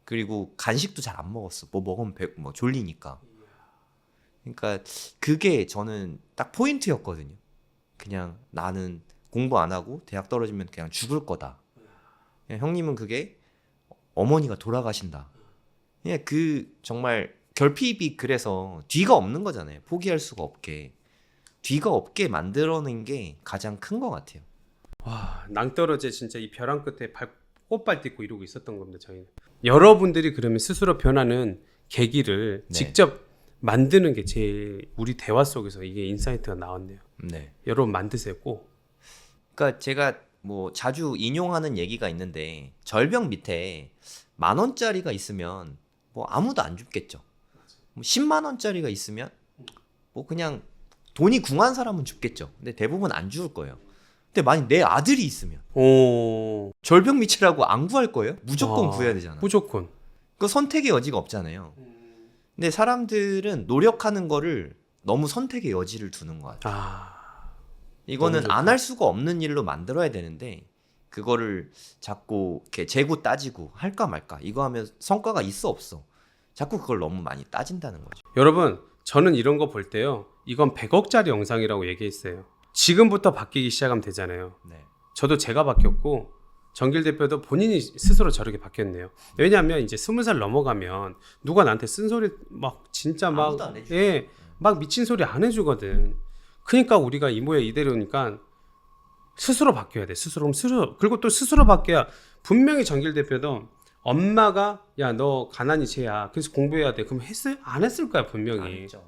그리고 간식도 잘 안 먹었어. 뭐 먹으면 뭐 졸리니까. 그러니까 그게 저는 딱 포인트였거든요. 그냥 나는 공부 안 하고 대학 떨어지면 그냥 죽을 거다. 그냥 형님은 그게 어머니가 돌아가신다. 그냥 그 정말 결핍이 그래서 뒤가 없는 거잖아요. 포기할 수가 없게. 뒤가 없게 만들어낸 게 가장 큰 것 같아요. 와 낭떠러지에 진짜 이 벼랑 끝에 꽃발 딛고 이러고 있었던 겁니다. 저희는. 여러분들이 그러면 스스로 변하는 계기를 네. 직접 만드는 게 제일 우리 대화 속에서 이게 인사이트가 나왔네요. 네. 여러분 만드세요 꼭. 그러니까 제가 뭐 자주 인용하는 얘기가 있는데 절벽 밑에 10,000원짜리가 있으면 뭐 아무도 안 죽겠죠. 뭐 10만 원짜리가 있으면 뭐 그냥 돈이 궁한 사람은 죽겠죠. 근데 대부분 안 죽을 거예요. 근데 만약 내 아들이 있으면 오 절벽 밑이라고 안 구할 거예요? 무조건 와, 구해야 되잖아. 무조건. 그 선택의 여지가 없잖아요. 근데 사람들은 노력하는 거를 너무 선택의 여지를 두는 것 같아요. 이거는 안 할 수가 없는 일로 만들어야 되는데 그거를 자꾸 이렇게 재고 따지고 할까 말까 이거 하면 성과가 있어 없어. 자꾸 그걸 너무 많이 따진다는 거죠. 여러분 저는 이런 거 볼 때요. 이건 100억짜리 영상이라고 얘기했어요. 지금부터 바뀌기 시작하면 되잖아요. 네. 저도 제가 바뀌었고 정길 대표도 본인이 스스로 저렇게 바뀌었네요. 왜냐하면 이제 20살 넘어가면 누가 나한테 쓴소리 막 진짜 막 아무도 안 해주죠. 예, 막 미친 소리 안 해주거든. 그러니까 우리가 이 모양 이대로니까 스스로 바뀌어야 돼. 스스로 그리고 또 스스로 바뀌어야 분명히 정길 대표도 엄마가 야 너 가난이 죄야. 그래서 공부해야 돼. 그럼 했을 안 했을 거야 분명히. 안 했죠.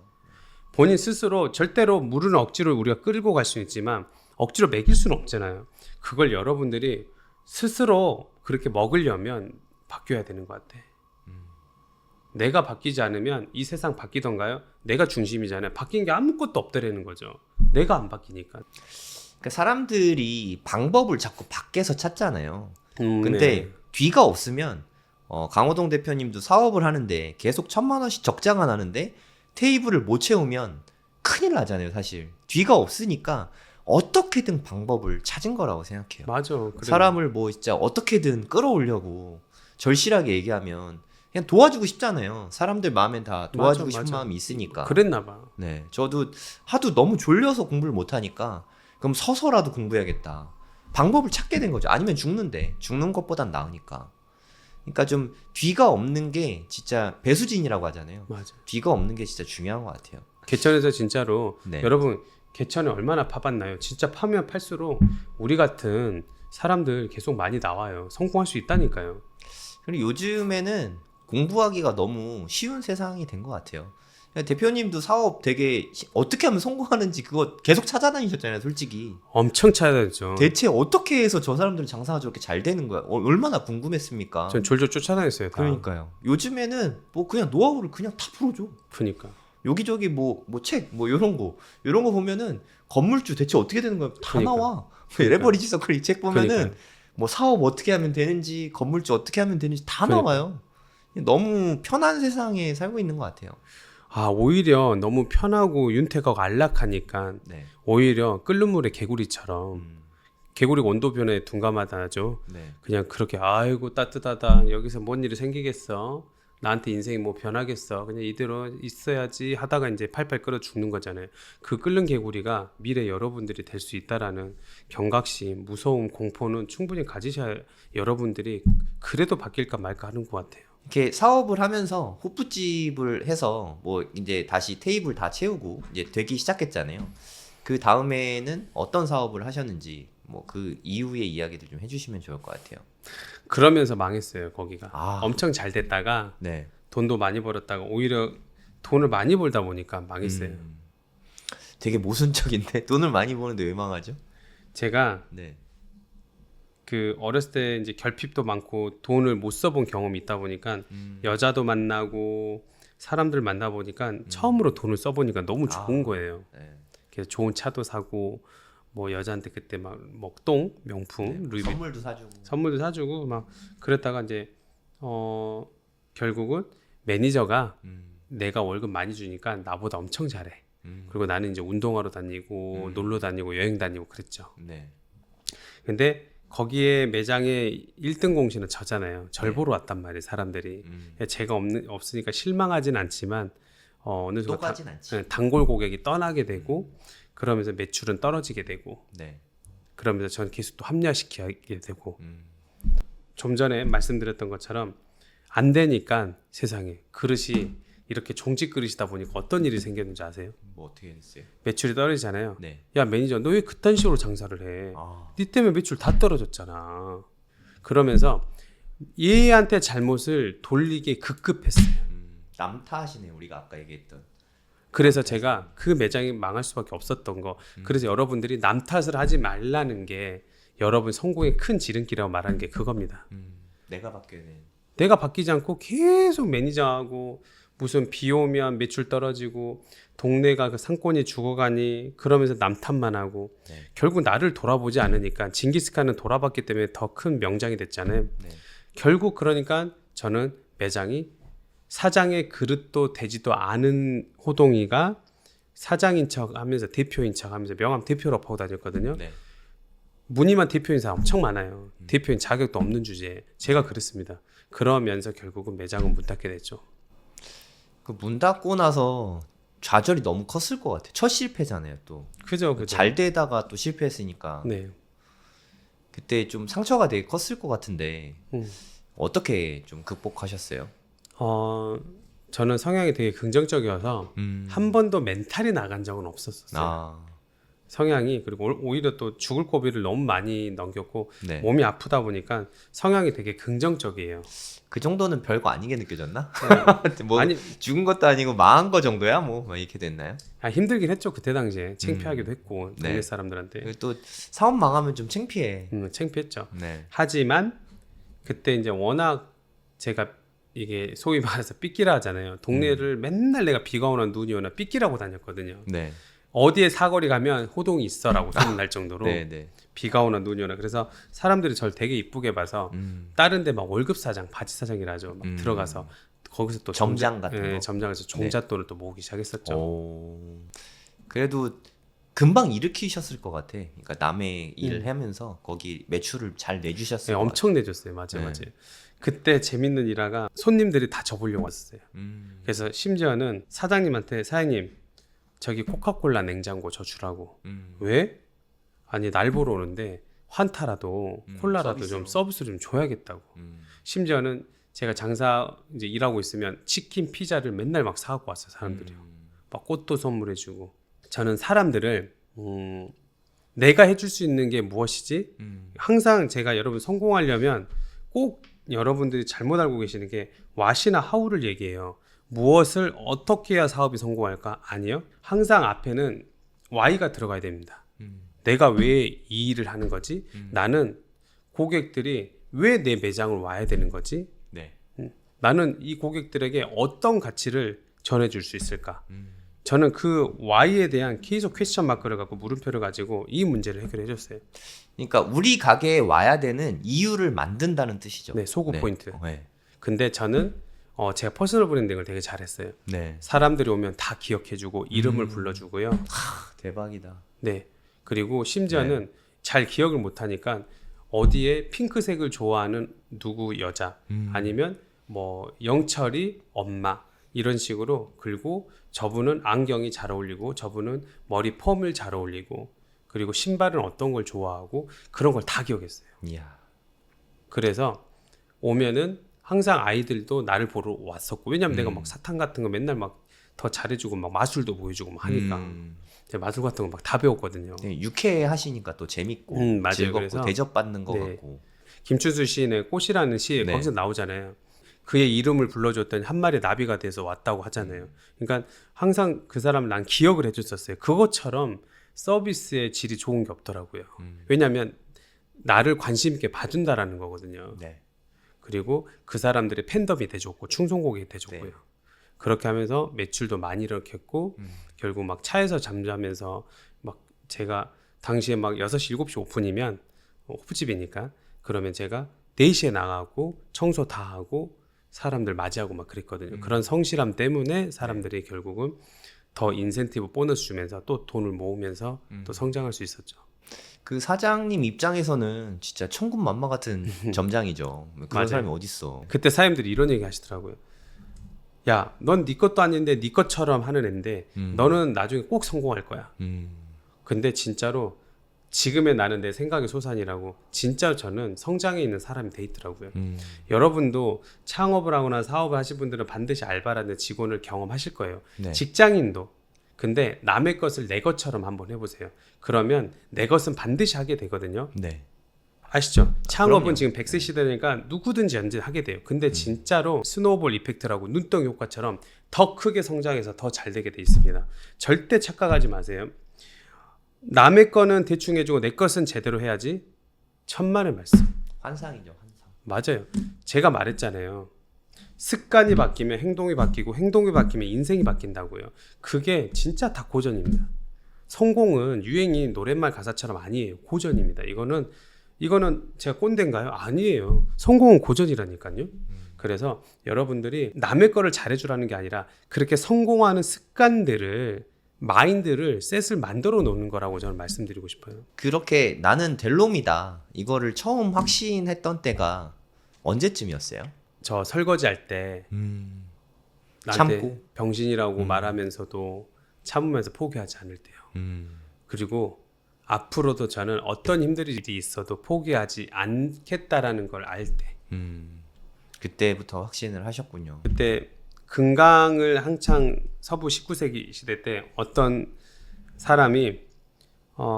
본인 스스로 절대로 물은 억지로 우리가 끌고 갈 수는 있지만 억지로 먹일 수는 없잖아요. 그걸 여러분들이 스스로 그렇게 먹으려면 바뀌어야 되는 것 같아. 내가 바뀌지 않으면 이 세상 바뀌던가요? 내가 중심이잖아요. 바뀐 게 아무것도 없다라는 거죠. 내가 안 바뀌니까. 그러니까 사람들이 방법을 자꾸 밖에서 찾잖아요. 근데 네. 뒤가 없으면 강호동 대표님도 사업을 하는데 계속 1,000만 원씩 적자가 나는데 테이블을 못 채우면 큰일 나잖아요. 사실 뒤가 없으니까 어떻게든 방법을 찾은 거라고 생각해요. 맞아. 그래. 사람을 뭐 진짜 어떻게든 끌어오려고 절실하게 얘기하면 그냥 도와주고 싶잖아요. 사람들 마음엔 다 도와주고 맞아, 싶은 맞아. 마음이 있으니까. 그랬나 봐. 네, 저도 하도 너무 졸려서 공부를 못 하니까 그럼 서서라도 공부해야겠다. 방법을 찾게 된 거죠. 아니면 죽는 것보단 나으니까. 그러니까 좀 뒤가 없는 게 진짜 배수진이라고 하잖아요. 맞아. 뒤가 없는 게 진짜 중요한 것 같아요. 개천에서 진짜로 네. 여러분 개천에 얼마나 파봤나요? 진짜 파면 팔수록 우리 같은 사람들 계속 많이 나와요. 성공할 수 있다니까요. 그리고 요즘에는 공부하기가 너무 쉬운 세상이 된 것 같아요. 대표님도 사업 되게 어떻게 하면 성공하는지 그거 계속 찾아다니셨잖아요, 솔직히. 엄청 찾아다녔죠. 대체 어떻게 해서 저 사람들 장사가 저렇게 잘 되는 거야? 얼마나 궁금했습니까? 전 졸졸 쫓아다녔어요. 다. 그러니까요. 요즘에는 뭐 그냥 노하우를 그냥 다 풀어줘. 그러니까. 여기저기 뭐 책 뭐 이런 거 보면은 건물주 대체 어떻게 되는 거야? 다 그러니까. 나와. 그러니까. 레버리지 서클 이 책 보면은 그러니까. 뭐 사업 어떻게 하면 되는지 건물주 어떻게 하면 되는지 다 그러니까. 나와요. 너무 편한 세상에 살고 있는 것 같아요. 오히려 너무 편하고 윤택하고 안락하니까 네. 오히려 끓는 물에 개구리처럼 개구리가 온도 변화에 둔감하다죠. 네. 그냥 그렇게 아이고 따뜻하다. 여기서 뭔 일이 생기겠어. 나한테 인생이 뭐 변하겠어. 그냥 이대로 있어야지 하다가 이제 팔팔 끓어 죽는 거잖아요. 그 끓는 개구리가 미래 여러분들이 될 수 있다라는 경각심, 무서움, 공포는 충분히 가지셔야 여러분들이 그래도 바뀔까 말까 하는 것 같아요. 이렇게 사업을 하면서 호프집을 해서 뭐 이제 다시 테이블 다 채우고 이제 되기 시작했잖아요. 그 다음에는 어떤 사업을 하셨는지 뭐 그 이후의 이야기들 좀 해주시면 좋을 것 같아요. 그러면서 망했어요. 거기가 아. 엄청 잘 됐다가 네. 돈도 많이 벌었다가 오히려 돈을 많이 벌다 보니까 망했어요. 되게 모순적인데 돈을 많이 버는데 왜 망하죠? 제가 네. 그 어렸을 때 이제 결핍도 많고 돈을 못 써본 경험이 있다 보니까 여자도 만나고 사람들 만나 보니까 처음으로 돈을 써보니까 너무 좋은 거예요. 네. 그래서 좋은 차도 사고 뭐 여자한테 그때 막 먹동 명품 네. 루이비 선물도 사주고 막 그랬다가 이제 결국은 매니저가 내가 월급 많이 주니까 나보다 엄청 잘해. 그리고 나는 이제 운동하러 다니고 놀러 다니고 여행 다니고 그랬죠. 네. 근데 거기에 매장에 1등 공신은 저잖아요. 절 보러 왔단 말이에요, 사람들이. 제가 없으니까 실망하진 않지만 어느 또 순간 가진 않지. 단골 고객이 떠나게 되고 그러면서 매출은 떨어지게 되고 네. 그러면서 저는 계속 또 합리화시키게 되고 좀 전에 말씀드렸던 것처럼 안 되니까 세상에 그릇이 이렇게 종직 그릇이다 보니까 어떤 일이 생겼는지 아세요? 뭐 어떻게 됐어요? 매출이 떨어지잖아요. 네. 야 매니저 너 왜 그딴 식으로 장사를 해? 아. 니 때문에 매출 다 떨어졌잖아. 그러면서 얘한테 잘못을 돌리게 급급했어요. 남 탓이네 우리가 아까 얘기했던. 그래서 제가 그 매장이 망할 수밖에 없었던 거. 그래서 여러분들이 남 탓을 하지 말라는 게 여러분 성공의 큰 지름길이라고 말하는 게 그겁니다. 내가 바뀌어야 돼. 내가 바뀌지 않고 계속 매니저하고 무슨 비 오면 매출 떨어지고 동네가 그 상권이 죽어가니 그러면서 남 탓만 하고 네. 결국 나를 돌아보지 않으니까 징기스칸은 돌아봤기 때문에 더 큰 명장이 됐잖아요. 네. 결국 그러니까 저는 매장이 사장의 그릇도 되지도 않은 호동이가 사장인 척 하면서 대표인 척 하면서 명함 대표로 하고 다녔거든요. 네. 무늬만 대표인사 엄청 많아요. 대표인 자격도 없는 주제에 제가 그랬습니다. 그러면서 결국은 매장은 문 닫게 됐죠. 그 문 닫고 나서 좌절이 너무 컸을 것 같아. 첫 실패잖아요, 또. 그죠. 잘 되다가 또 실패했으니까. 네. 그때 좀 상처가 되게 컸을 것 같은데 어떻게 좀 극복하셨어요? 저는 성향이 되게 긍정적이어서 한 번도 멘탈이 나간 적은 없었어요. 아, 성향이 그리고 오히려 또 죽을 고비를 너무 많이 넘겼고 네. 몸이 아프다 보니까 성향이 되게 긍정적이에요. 그 정도는 별거 아니게 느껴졌나? 네. 뭐 아니 죽은 것도 아니고 망한 거 정도야? 뭐 이렇게 됐나요? 힘들긴 했죠 그때 당시에. 창피하기도 했고 동네 네. 사람들한테 그리고 또 사업 망하면 좀 창피해. 창피했죠. 네. 하지만 그때 이제 워낙 제가 이게 소위 말해서 삐끼라 하잖아요. 동네를 맨날 내가 비가 오나 눈이 오나 삐끼라고 다녔거든요. 네. 어디에 사거리 가면 호동이 있어라고 소문 날 정도로 네, 네. 비가 오나 눈이 오나. 그래서 사람들이 저를 되게 이쁘게 봐서 다른 데 막 월급 사장, 바지 사장이라 하죠. 막 들어가서 거기서 또 점장 같은 거. 점장에서 종잣돈을 또 모으기 시작했었죠. 오. 그래도 금방 일으키셨을 것 같아. 그러니까 남의 일을 하면서 거기 매출을 잘 내주셨을 네, 것 엄청 내줬어요. 맞아요, 네. 맞아요. 그때 재밌는 일화가 손님들이 다 저 보려고 왔었어요. 같아요. 그래서 심지어는 사장님한테 사장님 저기 코카콜라 냉장고 저 주라고. 왜? 아니 날 보러 오는데 환타라도 콜라라도 서비스로. 좀 서비스 좀 줘야겠다고. 심지어는 제가 장사 이제 일하고 있으면 치킨 피자를 맨날 막 사갖고 왔어요. 사람들이요. 막 꽃도 선물해주고. 저는 사람들을 내가 해줄 수 있는 게 무엇이지? 항상 제가 여러분 성공하려면 꼭 여러분들이 잘못 알고 계시는 게 왓이나 하우를 얘기해요. 무엇을 어떻게 해야 사업이 성공할까? 아니요. 항상 앞에는 Y가 들어가야 됩니다. 내가 왜 이 일을 하는 거지? 나는 고객들이 왜 내 매장을 와야 되는 거지? 네. 나는 이 고객들에게 어떤 가치를 전해줄 수 있을까? 저는 그 Y에 대한 계속 퀘스천 마크를 갖고 물음표를 가지고 이 문제를 해결해 줬어요. 그러니까 우리 가게에 와야 되는 이유를 만든다는 뜻이죠. 네, 소구 포인트. 네. 근데 저는 제가 퍼스널 브랜딩을 되게 잘했어요. 네. 사람들이 오면 다 기억해주고 이름을 불러주고요. 대박이다. 네. 그리고 심지어는 잘 기억을 못하니까 어디에 핑크색을 좋아하는 누구 여자 아니면 뭐 영철이 엄마 이런 식으로 긁고 저분은 안경이 잘 어울리고 저분은 머리 펌을 잘 어울리고 그리고 신발은 어떤 걸 좋아하고 그런 걸 다 기억했어요. 이야. 그래서 오면은 항상 아이들도 나를 보러 왔었고 왜냐면 내가 막 사탕 같은 거 맨날 막 더 잘해주고 막 마술도 보여주고 막 하니까 제가 마술 같은 거 막 다 배웠거든요. 네, 유쾌하시니까 또 재밌고 맞아요. 즐겁고 그래서 대접받는 것 네. 같고. 김춘수 시인의 꽃이라는 시에 네. 거기서 나오잖아요. 그의 이름을 불러줬더니 한 마리 나비가 돼서 왔다고 하잖아요. 그러니까 항상 그 사람을 난 기억을 해줬었어요. 그것처럼 서비스의 질이 좋은 게 없더라고요. 왜냐하면 나를 관심 있게 봐준다라는 거거든요. 네. 그리고 그 사람들의 팬덤이 돼줬고 충성고객이 돼줬고요. 네. 그렇게 하면서 매출도 많이 일으켰고 결국 막 차에서 잠자면서 막 제가 당시에 막 6시 7시 오픈이면 호프집이니까 그러면 제가 4시에 나가고 청소 다 하고 사람들 맞이하고 막 그랬거든요. 그런 성실함 때문에 사람들이 결국은 더 인센티브 보너스 주면서 또 돈을 모으면서 또 성장할 수 있었죠. 그 사장님 입장에서는 진짜 천군만마 같은 점장이죠. 그런 맞아요. 사람이 어딨어. 그때 사장님들이 이런 얘기 하시더라고요. 야, 넌 네 것도 아닌데 네 것처럼 하는 앤데 너는 나중에 꼭 성공할 거야. 근데 진짜로 지금의 나는 내 생각의 소산이라고 진짜 저는 성장해 있는 사람이 돼 있더라고요. 여러분도 창업을 하거나 사업을 하실 분들은 반드시 알바라는 직원을 경험하실 거예요. 네. 직장인도. 근데 남의 것을 내 것처럼 한번 해보세요. 그러면 내 것은 반드시 하게 되거든요. 네. 아시죠? 창업은 그럼요. 지금 100세 시대니까 누구든지 언제 하게 돼요. 근데 진짜로 스노우볼 이펙트라고 눈덩이 효과처럼 더 크게 성장해서 더 잘 되게 돼 있습니다. 절대 착각하지 마세요. 남의 거는 대충 해주고 내 것은 제대로 해야지. 천만의 말씀. 환상이죠, 환상. 맞아요. 제가 말했잖아요. 습관이 바뀌면 행동이 바뀌고 행동이 바뀌면 인생이 바뀐다고요. 그게 진짜 다 고전입니다. 성공은 유행이 노랫말 가사처럼 아니에요. 고전입니다. 이거는 제가 꼰대인가요? 아니에요. 성공은 고전이라니까요. 그래서 여러분들이 남의 거를 잘해주라는 게 아니라 그렇게 성공하는 습관들을 마인드를 셋을 만들어 놓는 거라고 저는 말씀드리고 싶어요. 그렇게 나는 될 놈이다. 이거를 처음 확신했던 때가 언제쯤이었어요? 저 설거지 할 때 나한테 참고. 병신이라고 말하면서도 참으면서 포기하지 않을 때요. 그리고 앞으로도 저는 어떤 힘든 일이 있어도 포기하지 않겠다라는 걸 알 때. 그때부터 확신을 하셨군요. 그때 금강을 한창 서부 19세기 시대 때 어떤 사람이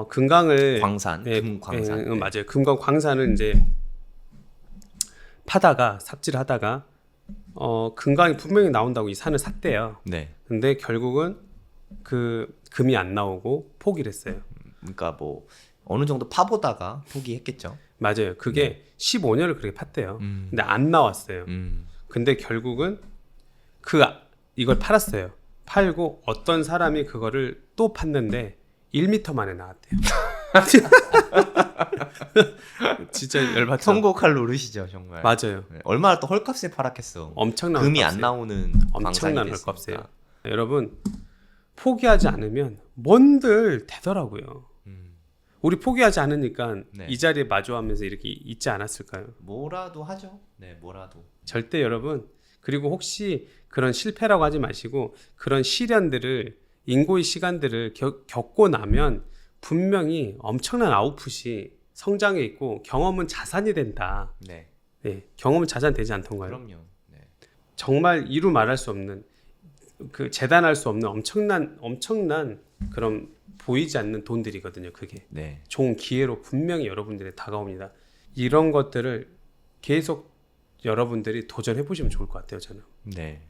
금강을 광산, 금광산. 네. 맞아요. 금강 광산을 이제 파다가 삽질하다가 금강이 분명히 나온다고 이 산을 샀대요. 네. 근데 결국은 그 금이 안 나오고 포기를 했어요. 그러니까 뭐 어느 정도 파보다가 포기했겠죠. 맞아요. 그게 15년을 그렇게 팠대요. 근데 안 나왔어요. 근데 결국은 이걸 팔았어요. 팔고 어떤 사람이 그거를 또 팠는데 1m 만에 나왔대요. 진짜 열받죠. 선곡할 노릇이죠, 정말. 맞아요. 네. 얼마나 또 헐값에 팔았겠어. 엄청난 금이 헐값이에요. 안 나오는 엄청난 광산이 헐값이에요. 됐으니까. 여러분 포기하지 않으면 뭔들 되더라고요. 우리 포기하지 않으니까 네. 이 자리에 마주하면서 이렇게 있지 않았을까요? 뭐라도 하죠. 네, 뭐라도. 절대 여러분 그리고 혹시 그런 실패라고 하지 마시고 그런 시련들을 인고의 시간들을 겪고 나면 분명히 엄청난 아웃풋이 성장해 있고 경험은 자산이 된다. 네. 네, 경험은 자산 되지 않던가요? 그럼요. 네. 정말 이루 말할 수 없는 그 재단할 수 없는 엄청난 그런 보이지 않는 돈들이거든요. 그게 네. 좋은 기회로 분명히 여러분들에 다가옵니다. 이런 것들을 계속 여러분들이 도전해 보시면 좋을 것 같아요. 저는. 네.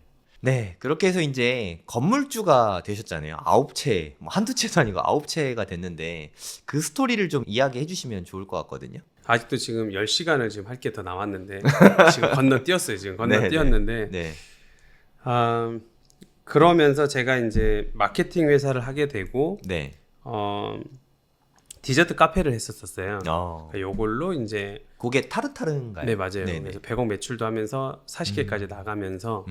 네, 그렇게 해서 이제 건물주가 되셨잖아요. 9채, 뭐 한두 채도 아니고 9채가 됐는데 그 스토리를 좀 이야기해 주시면 좋을 것 같거든요. 아직도 지금 10시간을 지금 할 게 더 남았는데 지금 건너뛰었어요. 지금 네, 건너뛰었는데 네. 그러면서 제가 이제 마케팅 회사를 하게 되고 네. 디저트 카페를 했었어요. 어. 그러니까 요걸로 이제 그게 타르타르인가요? 네 맞아요. 네네. 그래서 100억 매출도 하면서 40개까지 나가면서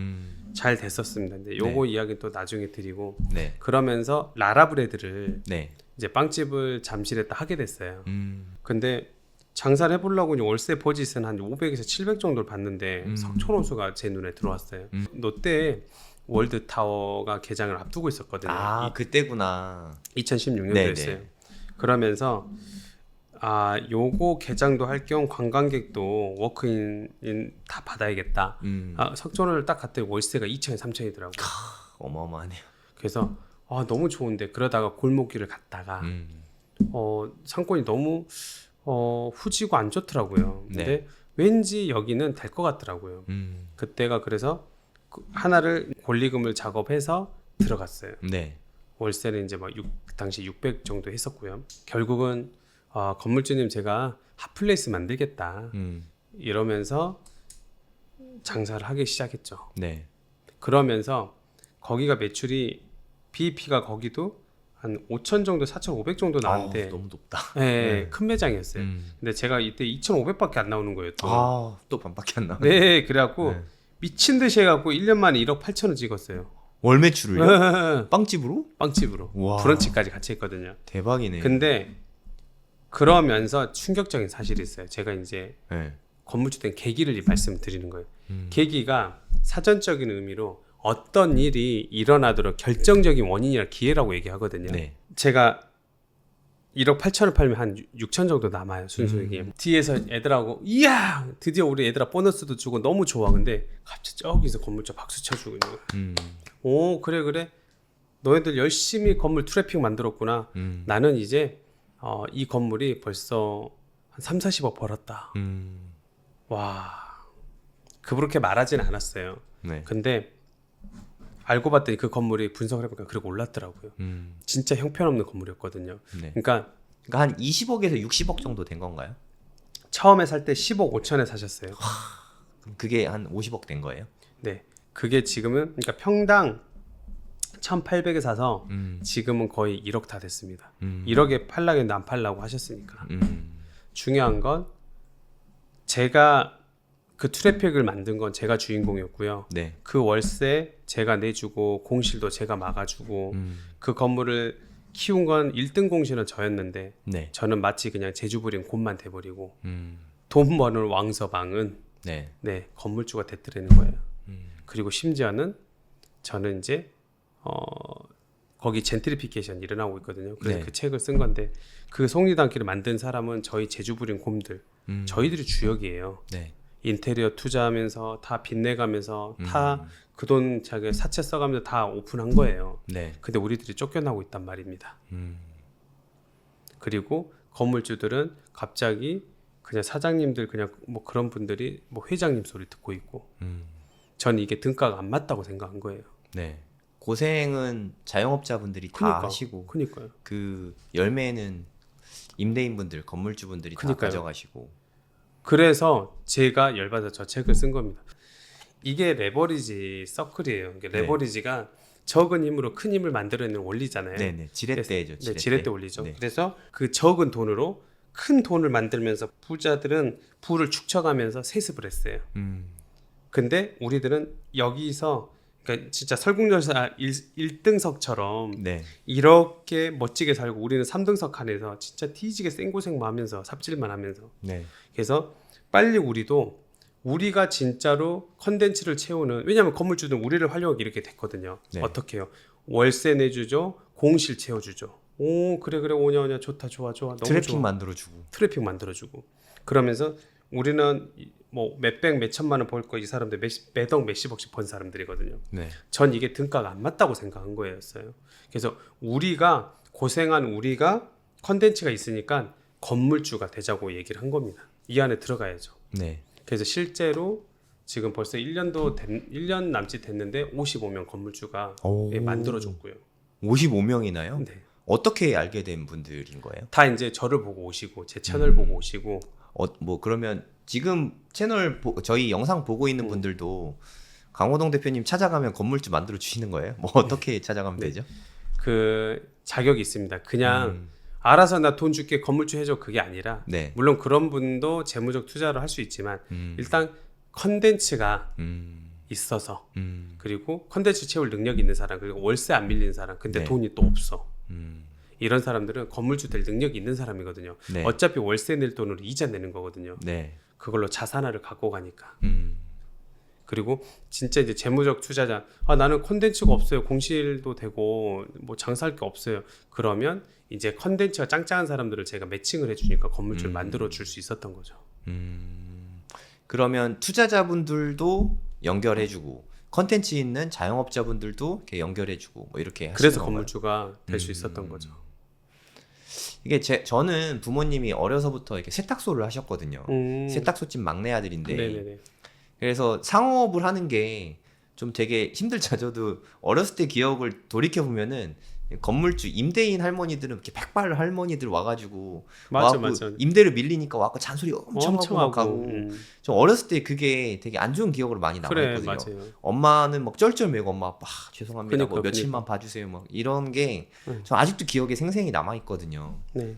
잘 됐었습니다. 근데 요거 이야기 또 나중에 드리고 네. 그러면서 라라브레드를 네. 이제 빵집을 잠실에 딱 하게 됐어요. 근데 장사를 해보려고 이제 월세 버짓은 한 500에서 700 정도를 받는데 석촌호수가 제 눈에 들어왔어요. 롯데 월드타워가 개장을 앞두고 있었거든요. 아, 그때구나. 2016년도였어요. 그러면서 요거 개장도 할 겸 관광객도 워크인 다 받아야겠다. 석촌을 딱 갔더니 월세가 2천에 3천이더라고요. 어마어마하네요. 그래서 너무 좋은데 그러다가 골목길을 갔다가 상권이 너무 후지고 안 좋더라고요. 근데 네. 왠지 여기는 될 것 같더라고요. 그때가 그래서 하나를 권리금을 작업해서 들어갔어요. 네. 월세는 이제 당시 600 정도 했었고요. 결국은 건물주님 제가 핫플레이스 만들겠다 이러면서 장사를 하기 시작했죠. 네. 그러면서 거기가 매출이 BEP가 거기도 한 5천 정도, 4,500 정도 나왔는데 너무 높다. 네, 큰 매장이었어요. 근데 제가 이때 2,500밖에 안 나오는 거예요. 또 반밖에 안 나오네. 네, 그래갖고 미친 듯이 해갖고 1년 만에 1억 8천을 찍었어요. 월 매출을요? 빵집으로? 빵집으로. 와. 브런치까지 같이 했거든요. 대박이네. 근데 그러면서 충격적인 사실이 있어요. 제가 이제 건물주 된 계기를 말씀드리는 거예요. 계기가 사전적인 의미로 어떤 일이 일어나도록 결정적인 원인이나 기회라고 얘기하거든요. 네. 제가 1억 8천을 팔면 한 6천 정도 남아요. 순수익이. 뒤에서 애들하고 이야 드디어 우리 애들아 보너스도 주고 너무 좋아. 근데 갑자기 저기서 건물주 박수 쳐주고 있는 거야. 오 그래 너희들 열심히 건물 트래픽 만들었구나. 나는 이제 이 건물이 벌써 한 3, 40억 벌었다. 와 그렇게 말하지는 않았어요. 네. 근데 알고 봤더니 그 건물이 분석을 해보니까 그렇게 올랐더라고요. 진짜 형편없는 건물이었거든요. 네. 그러니까 한 20억에서 60억 정도 된 건가요? 처음에 살 때 10억 5천에 사셨어요. 그럼 그게 한 50억 된 거예요? 네, 그게 지금은 그러니까 평당 1,800에 사서 지금은 거의 1억 다 됐습니다. 1억에 팔라고 했는데 안 팔라고 하셨으니까. 중요한 건 제가 그 트래픽을 만든 건 제가 주인공이었고요. 네. 그 월세 제가 내주고 공실도 제가 막아주고 그 건물을 키운 건 1등 공실은 저였는데 네. 저는 마치 그냥 제주 부린 곰만 돼버리고 돈 버는 왕서방은 네. 건물주가 됐더라는 거예요. 그리고 심지어는 저는 이제 거기 젠트리피케이션 일어나고 있거든요. 그래서 네. 그 책을 쓴 건데 그 송리단길을 만든 사람은 저희 제주 부린 곰들 저희들이 주역이에요. 네. 인테리어 투자하면서 다 빚내가면서 다 그 돈 자기 사채 써가면서 다 오픈한 거예요. 네. 근데 우리들이 쫓겨나고 있단 말입니다. 그리고 건물주들은 갑자기 그냥 사장님들 그냥 뭐 그런 분들이 뭐 회장님 소리 듣고 있고 전 이게 등가가 안 맞다고 생각한 거예요. 네. 고생은 자영업자분들이 다 하시고 그니까요. 그 열매는 임대인분들, 건물주분들이 다 가져가시고. 그래서 제가 열받아서 저 책을 쓴 겁니다. 이게 레버리지 서클이에요. 이게 레버리지가 적은 힘으로 큰 힘을 만들어내는 원리잖아요. 네네. 지렛대죠. 네, 지렛대 원리죠. 네. 그래서 그 적은 돈으로 큰 돈을 만들면서 부자들은 부를 축적하면서 세습을 했어요. 근데 우리들은 여기서 그러니까 진짜 설국열차 1등석처럼 네. 이렇게 멋지게 살고 우리는 3등석 칸에서 진짜 뒤지게 생고생만 하면서 삽질만 하면서 네. 그래서 빨리 우리가 진짜로 컨텐츠를 채우는 왜냐하면 건물주들은 우리를 활용하기 이렇게 됐거든요. 네. 어떻게 해요? 월세 내주죠. 공실 채워주죠. 오 그래 오냐 좋다 좋아 너무 트래픽 좋아. 만들어주고. 트래픽 만들어주고 그러면서 우리는 뭐 몇백 몇천만 원 벌 거 이 사람들 매덕 몇십억씩 번 사람들이거든요. 네. 전 이게 등가가 안 맞다고 생각한 거였어요. 그래서 우리가 고생한 우리가 컨텐츠가 있으니까 건물주가 되자고 얘기를 한 겁니다. 이 안에 들어가야죠. 네. 그래서 실제로 지금 벌써 1년 남짓 됐는데 55명 건물주가 만들어줬고요. 55명이나요? 네. 어떻게 알게 된 분들인 거예요? 다 이제 저를 보고 오시고 제 채널 보고 오시고 뭐 그러면 지금 채널 저희 영상 보고 있는 분들도 강호동 대표님 찾아가면 건물주 만들어 주시는 거예요? 뭐 어떻게 찾아가면 되죠? 그 자격이 있습니다. 그냥 알아서 나 돈 줄게 건물주 해줘 그게 아니라 네. 물론 그런 분도 재무적 투자를 할 수 있지만 일단 컨텐츠가 있어서 그리고 컨텐츠 채울 능력이 있는 사람 그리고 월세 안 밀리는 사람 근데 네. 돈이 또 없어 이런 사람들은 건물주 될 능력이 있는 사람이거든요. 네. 어차피 월세 낼 돈으로 이자 내는 거거든요. 네. 그걸로 자산화를 갖고 가니까. 그리고 진짜 이제 재무적 투자자, 나는 콘텐츠가 없어요. 공실도 되고 뭐 장사할 게 없어요. 그러면 이제 콘텐츠가 짱짱한 사람들을 제가 매칭을 해주니까 건물주를 만들어 줄 수 있었던 거죠. 그러면 투자자분들도 연결해주고 컨텐츠 있는 자영업자분들도 이렇게 연결해주고 뭐 이렇게 하시는 그래서 건가요? 건물주가 될 수 있었던 거죠. 이게 저는 부모님이 어려서부터 이렇게 세탁소를 하셨거든요. 세탁소집 막내 아들인데 네네네. 그래서 상업을 하는 게 좀 되게 힘들죠. 저도 어렸을 때 기억을 돌이켜 보면은 건물주 임대인 할머니들은 이렇게 백발 할머니들 와가지고 맞아, 와갖고 맞아. 임대료 밀리니까 와갖고 잔소리 엄청 하고 가고 좀 어렸을 때 그게 되게 안 좋은 기억으로 많이 그래, 남아있거든요. 맞아요. 엄마는 막 쩔쩔매고 엄마 아빠 죄송합니다 그러니까, 뭐 며칠만 봐주세요 막 이런 게 저 아직도 기억에 생생히 남아있거든요. 네.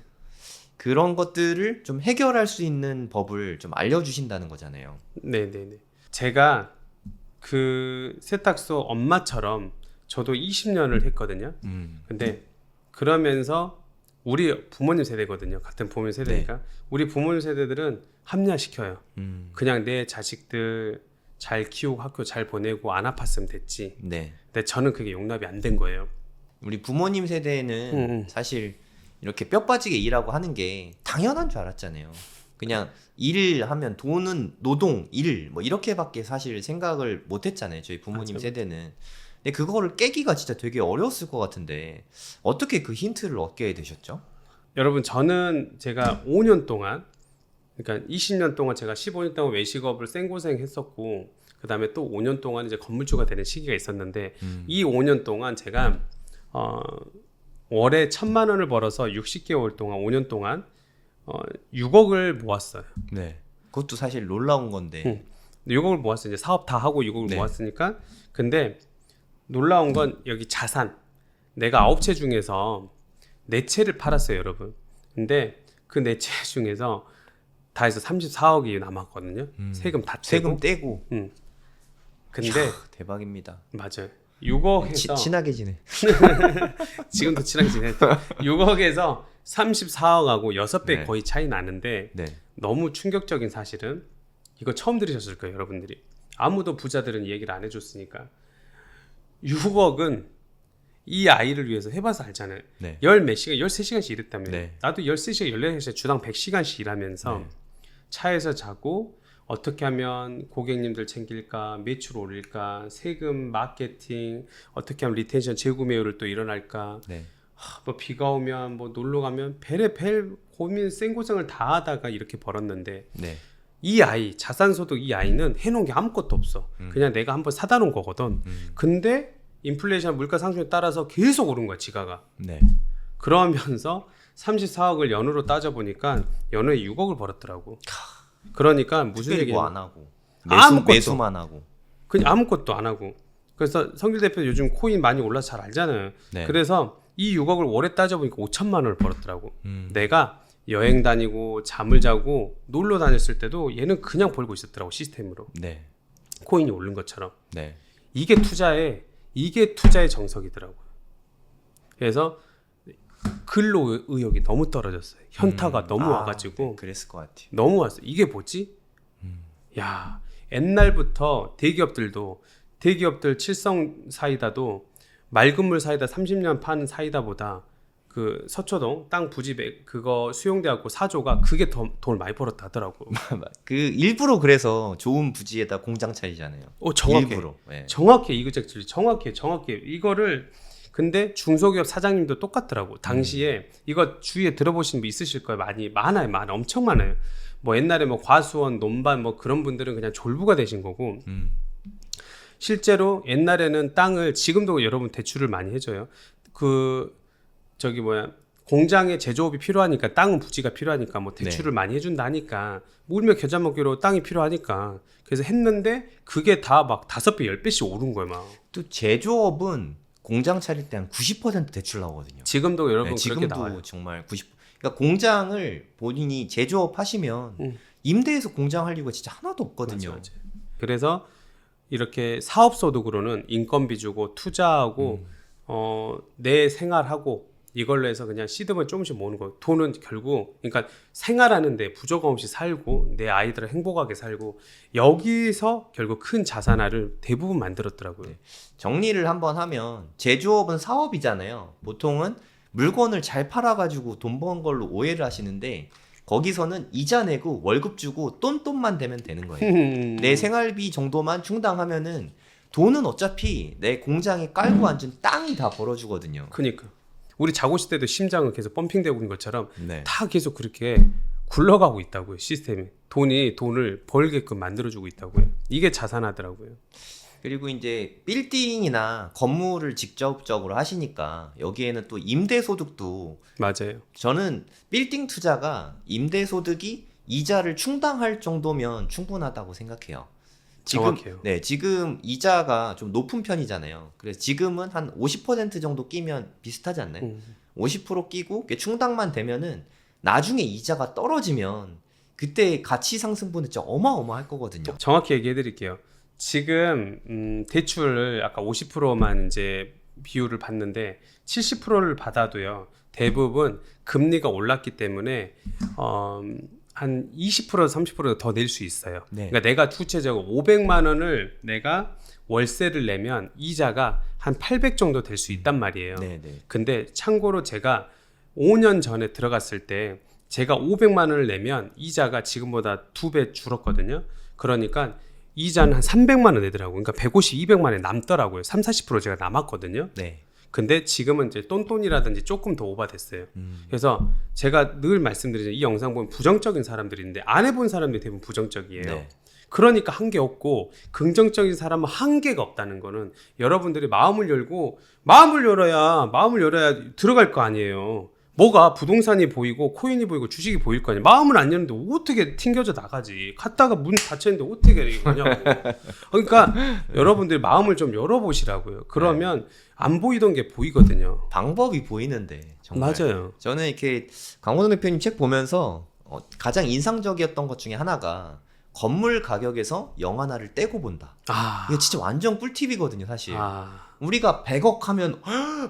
그런 것들을 좀 해결할 수 있는 법을 좀 알려주신다는 거잖아요. 네네네. 제가 그 세탁소 엄마처럼 저도 20년을 했거든요. 근데 그러면서 우리 부모님 세대거든요. 같은 부모님 세대니까. 우리 부모님 세대들은 합리화시켜요. 그냥 내 자식들 잘 키우고 학교 잘 보내고 안 아팠으면 됐지. 네. 근데 저는 그게 용납이 안 된 거예요. 우리 부모님 세대는 사실 이렇게 뼈 빠지게 일하고 하는 게 당연한 줄 알았잖아요. 그냥 일하면 돈은 노동, 일 뭐 이렇게밖에 사실 생각을 못 했잖아요. 저희 부모님 맞아요. 세대는. 근데 그거를 깨기가 진짜 되게 어려웠을 것 같은데 어떻게 그 힌트를 얻게 되셨죠? 여러분 저는 제가 5년 동안 그러니까 20년 동안 제가 15년 동안 외식업을 생고생 했었고 그 다음에 또 5년 동안 이제 건물주가 되는 시기가 있었는데 이 5년 동안 제가 월에 1,000만 원을 벌어서 60개월 동안 5년 동안 6억을 모았어요. 네. 그것도 사실 놀라운 건데. 6억을 모았어요. 이제 사업 다 하고 6억을 네. 모았으니까. 근데 놀라운 건 여기 자산. 내가 9채 중에서 4채를 팔았어요, 여러분. 근데 그 4채 중에서 다 해서 34억이 남았거든요. 세금 다 떼고. 세금 떼고. 근데 이야, 대박입니다. 맞아요. 6억에서 친하게 지내. 지금도 친하게 지내죠. 6억에서 34억하고 6배 네. 거의 차이 나는데 네. 너무 충격적인 사실은 이거 처음 들으셨을 거예요, 여러분들이. 아무도 부자들은 이 얘기를 안 해줬으니까. 6억은 이 아이를 위해서 해봐서 알잖아요. 네. 13시간씩 일했다며. 네. 나도 13시간, 14시간 주당 100시간씩 일하면서 네. 차에서 자고 어떻게 하면 고객님들 챙길까, 매출 올릴까, 세금, 마케팅, 어떻게 하면 리텐션, 재구매율을 또 일어날까. 네. 뭐 비가 오면 뭐 놀러 가면 벨 고민 생고생을 다 하다가 이렇게 벌었는데 네. 이 아이 자산소득 이 아이는 해놓은 게 아무것도 없어. 그냥 내가 한번 사다 놓은 거거든. 근데 인플레이션 물가 상승에 따라서 계속 오른 거야 지가가. 네. 그러면서 34억을 연으로 따져보니까 연후에 6억을 벌었더라고. 그러니까 무슨 특별히 얘기냐면 뭐 안 하고 아무것도. 매수만 하고. 그냥 아무것도 안 하고. 그래서 성길 대표 요즘 코인 많이 올라서 잘 알잖아요. 네. 그래서 이 6억을 월에 따져보니까 5천만 원을 벌었더라고. 내가 여행 다니고 잠을 자고 놀러 다녔을 때도 얘는 그냥 벌고 있었더라고 시스템으로. 네. 코인이 오른 것처럼. 네. 이게 투자의 정석이더라고요. 그래서 근로 의욕이 너무 떨어졌어요. 현타가 너무 와가지고 네, 그랬을 것 같아요. 너무 왔어요. 이게 뭐지? 야, 옛날부터 대기업들 칠성 사이다도 맑은 물 사이다 30년 파는 사이다보다 그 서초동 땅 부지 그거 수용돼갖고 사조가 그게 더 돈을 많이 벌었다 하더라고. 그 일부러 그래서 좋은 부지에다 공장 차리잖아요. 정확해. 일부러. 네. 정확해 이거적들이 정확해 이거를. 근데 중소기업 사장님도 똑같더라고. 당시에 이거 주위에 들어보신 분 있으실 거예요. 많아요. 엄청 많아요. 뭐 옛날에 뭐 과수원, 논반 뭐 그런 분들은 그냥 졸부가 되신 거고. 실제로 옛날에는 땅을 지금도 여러분 대출을 많이 해줘요. 공장에 제조업이 필요하니까 땅은 부지가 필요하니까 뭐 대출을 많이 해준다니까 물며 겨자 먹기로 땅이 필요하니까 그래서 했는데 그게 다 막 5배, 10배씩 오른 거예요. 막. 또 제조업은 공장 차릴 때 한 90% 대출 나오거든요. 지금도 여러분 네, 그렇게 지금도 나와요. 정말 90. 그러니까 공장을 본인이 제조업 하시면 임대해서 공장 할 이유가 진짜 하나도 없거든요. 맞아. 그래서 이렇게 사업 소득으로는 인건비 주고 투자하고 내 생활하고 이걸로 해서 그냥 시드만 조금씩 모으는 거. 돈은 결국 그러니까 생활하는데 부조건 없이 살고 내 아이들을 행복하게 살고 여기서 결국 큰 자산화를 대부분 만들었더라고요. 네. 정리를 한번 하면 제조업은 사업이잖아요. 보통은 물건을 잘 팔아가지고 돈 번 걸로 오해를 하시는데 거기서는 이자 내고 월급 주고 똔똔만 되면 되는 거예요. 내 생활비 정도만 충당하면은 돈은 어차피 내 공장에 깔고 앉은 땅이 다 벌어주거든요. 그러니까 우리 자고 있을 때도 심장은 계속 펌핑되고 있는 것처럼 네. 다 계속 그렇게 굴러가고 있다고요. 시스템이 돈을 벌게끔 만들어주고 있다고요. 이게 자산하더라고요. 그리고 이제 빌딩이나 건물을 직접적으로 하시니까 여기에는 또 임대소득도 맞아요. 저는 빌딩 투자가 임대소득이 이자를 충당할 정도면 충분하다고 생각해요. 정확해요. 네, 지금 이자가 좀 높은 편이잖아요. 그래서 지금은 한 50% 정도 끼면 비슷하지 않나요? 50% 끼고 충당만 되면은 나중에 이자가 떨어지면 그때 가치 상승분이 진짜 어마어마할 거거든요. 정확히 얘기해 드릴게요. 지금 대출을 아까 50%만 이제 비율을 받는데 70%를 받아도요. 대부분 금리가 올랐기 때문에 한 20% 30% 더 낼 수 있어요. 네. 그러니까 내가 구체적으로 500만 원을 내가 월세를 내면 이자가 한 800 정도 될 수 있단 말이에요. 네, 네. 근데 참고로 제가 5년 전에 들어갔을 때 제가 500만 원을 내면 이자가 지금보다 2배 줄었거든요. 그러니까 이자는 한 300만 원 내더라고요. 그러니까 150, 200만 원이 남더라고요. 30, 40% 제가 남았거든요. 네. 근데 지금은 이제 똔똔이라든지 조금 더 오버됐어요. 그래서 제가 늘 말씀드리죠. 이 영상 보면 부정적인 사람들인데 안 해본 사람들이 대부분 부정적이에요. 네. 그러니까 한계 없고 긍정적인 사람은 한계가 없다는 거는 여러분들이 마음을 열어야 들어갈 거 아니에요. 뭐가 부동산이 보이고 코인이 보이고 주식이 보일 거 아니에요. 마음을 안 여는데 어떻게 튕겨져 나가지. 갔다가 문 닫혀있는데 어떻게 이거냐고. 그러니까 여러분들이 마음을 좀 열어보시라고요. 그러면 안 보이던 게 보이거든요. 방법이 보이는데 정말. 맞아요. 저는 이렇게 강호동 대표님 책 보면서 가장 인상적이었던 것 중에 하나가 건물 가격에서 영 하나를 떼고 본다. 이게 진짜 완전 꿀팁이거든요, 사실. 우리가 100억 하면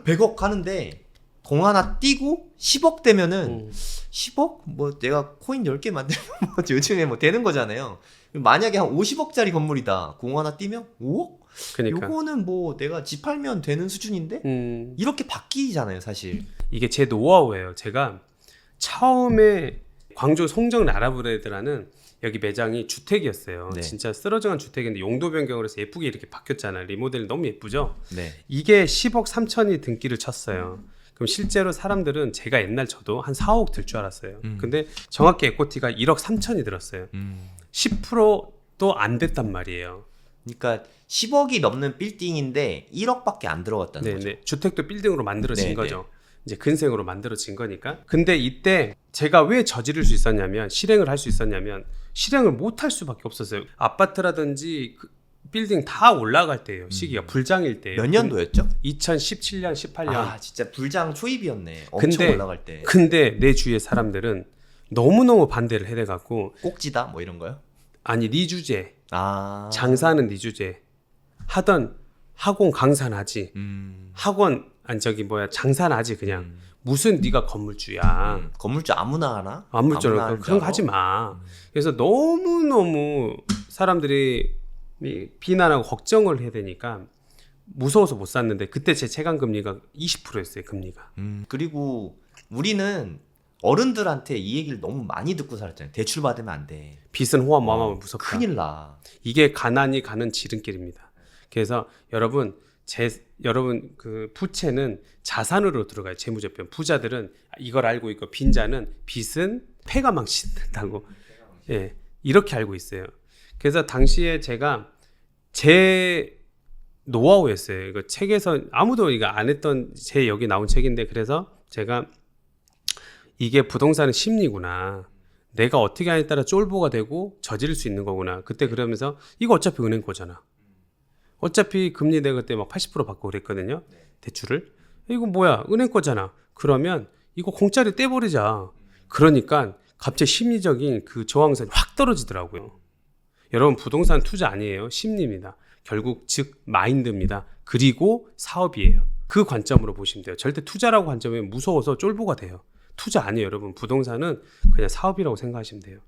100억 하는데 공 하나 띄고 10억 되면은 10억? 뭐 내가 코인 10개 만들면 뭐 요즘에 뭐 되는 거잖아요. 만약에 한 50억짜리 건물이다. 공 하나 띄면 5억? 그러니까. 요거는 뭐 내가 집 팔면 되는 수준인데 이렇게 바뀌잖아요, 사실. 이게 제 노하우예요. 제가 처음에 광주 송정 라라브레드라는 여기 매장이 주택이었어요. 네. 진짜 쓰러져간 주택인데 용도 변경을 해서 예쁘게 이렇게 바뀌었잖아요. 리모델이 너무 예쁘죠? 네. 이게 10억 3천이 등기를 쳤어요. 그럼 실제로 사람들은 제가 옛날 저도 한 4억 들 줄 알았어요. 근데 정확히 에코티가 1억 3천이 들었어요. 10%도 안 됐단 말이에요. 그러니까 10억이 넘는 빌딩인데 1억밖에 안 들어갔다는 거죠. 네. 주택도 빌딩으로 만들어진 네, 거죠. 이제 근생으로 만들어진 거니까. 근데 이때 제가 왜 저지를 수 있었냐면 실행을 할 수 있었냐면 실행을 못 할 수밖에 없었어요. 아파트라든지 빌딩 다 올라갈 때예요. 시기가 불장일 때예요. 몇 년도였죠? 2017년, 18년. 아, 진짜 불장 초입이었네. 엄청 올라갈 때. 근데 내 주위의 사람들은 너무너무 반대를 해대갖고 꼭지다 뭐 이런 거요? 아니 네 주제, 아. 장사는 네 주제. 하던 학원 강사는 하지. 학원 아니 저기 뭐야 장사는 하지 그냥. 무슨 네가 건물주야. 건물주 아무나 하나? 아무쪼록 그런 거 하지 마. 그래서 너무너무 사람들이 비난하고 걱정을 해야 되니까 무서워서 못 샀는데 그때 제 채권 금리가 20%였어요. 금리가. 그리고 우리는 어른들한테 이 얘기를 너무 많이 듣고 살았잖아요. 대출 받으면 안 돼. 빚은 호환마마하면 무섭다. 큰일 나. 이게 가난이 가는 지름길입니다. 그래서 여러분 그 부채는 자산으로 들어가요. 재무제표. 부자들은 이걸 알고 있고 빈자는 빚은 폐가 망신다고. 예, 이렇게 알고 있어요. 그래서 당시에 제가 제 노하우였어요. 이거 책에서 아무도 이거 안 했던 제 여기 나온 책인데 그래서 제가 이게 부동산은 심리구나. 내가 어떻게 하냐에 따라 쫄보가 되고 저지를 수 있는 거구나. 그때 그러면서 이거 어차피 은행 거잖아. 어차피 금리 내가 그때 막 80% 받고 그랬거든요. 대출을. 이거 뭐야? 은행 거잖아. 그러면 이거 공짜리 떼버리자. 그러니까 갑자기 심리적인 그 저항선이 확 떨어지더라고요. 여러분 부동산 투자 아니에요. 심리입니다. 결국 즉 마인드입니다. 그리고 사업이에요. 그 관점으로 보시면 돼요. 절대 투자라고 관점이면 무서워서 쫄보가 돼요. 투자 아니에요, 여러분. 부동산은 그냥 사업이라고 생각하시면 돼요.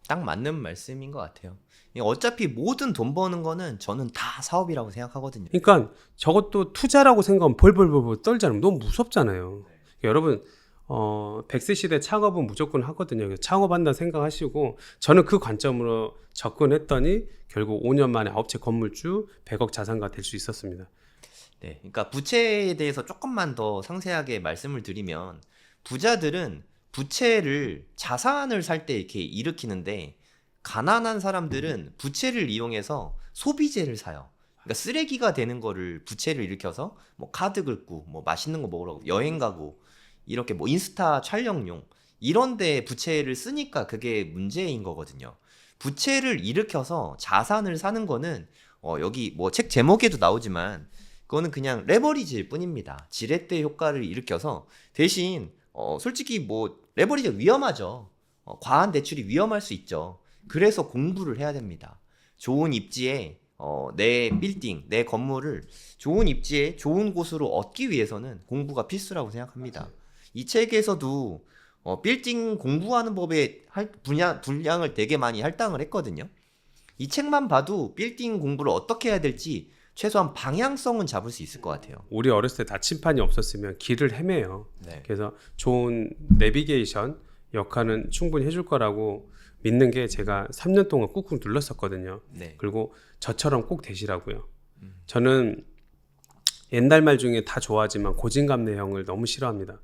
딱 맞는 말씀인 것 같아요. 어차피 모든 돈 버는 거는 저는 다 사업이라고 생각하거든요. 그러니까 저것도 투자라고 생각하면 벌벌벌 떨잖아요. 너무 무섭잖아요. 여러분 100세 시대 창업은 무조건 하거든요. 그래서 창업한다 생각하시고 저는 그 관점으로 접근했더니 결국 5년 만에 9채 건물주 100억 자산가 될 수 있었습니다. 네, 그러니까 부채에 대해서 조금만 더 상세하게 말씀을 드리면 부자들은 부채를 자산을 살 때 이렇게 일으키는데 가난한 사람들은 부채를 이용해서 소비재를 사요. 그러니까 쓰레기가 되는 거를 부채를 일으켜서 뭐 카드 긁고 뭐 맛있는 거 먹으러 여행 가고 이렇게 뭐 인스타 촬영용 이런 데 부채를 쓰니까 그게 문제인 거거든요. 부채를 일으켜서 자산을 사는 거는 여기 뭐 책 제목에도 나오지만 그거는 그냥 레버리지일 뿐입니다. 지렛대 효과를 일으켜서 대신 솔직히 뭐 레버리지가 위험하죠. 과한 대출이 위험할 수 있죠. 그래서 공부를 해야 됩니다. 좋은 입지에 내 빌딩, 내 건물을 좋은 입지에 좋은 곳으로 얻기 위해서는 공부가 필수라고 생각합니다. 이 책에서도 빌딩 공부하는 법에 분량을 되게 많이 할당을 했거든요. 이 책만 봐도 빌딩 공부를 어떻게 해야 될지 최소한 방향성은 잡을 수 있을 것 같아요. 우리 어렸을 때 나침판이 없었으면 길을 헤매요. 네. 그래서 좋은 내비게이션 역할은 충분히 해줄 거라고 믿는 게 제가 3년 동안 꾹꾹 눌렀었거든요. 네. 그리고 저처럼 꼭 되시라고요. 저는 옛날 말 중에 다 좋아하지만 고진감래형을 너무 싫어합니다.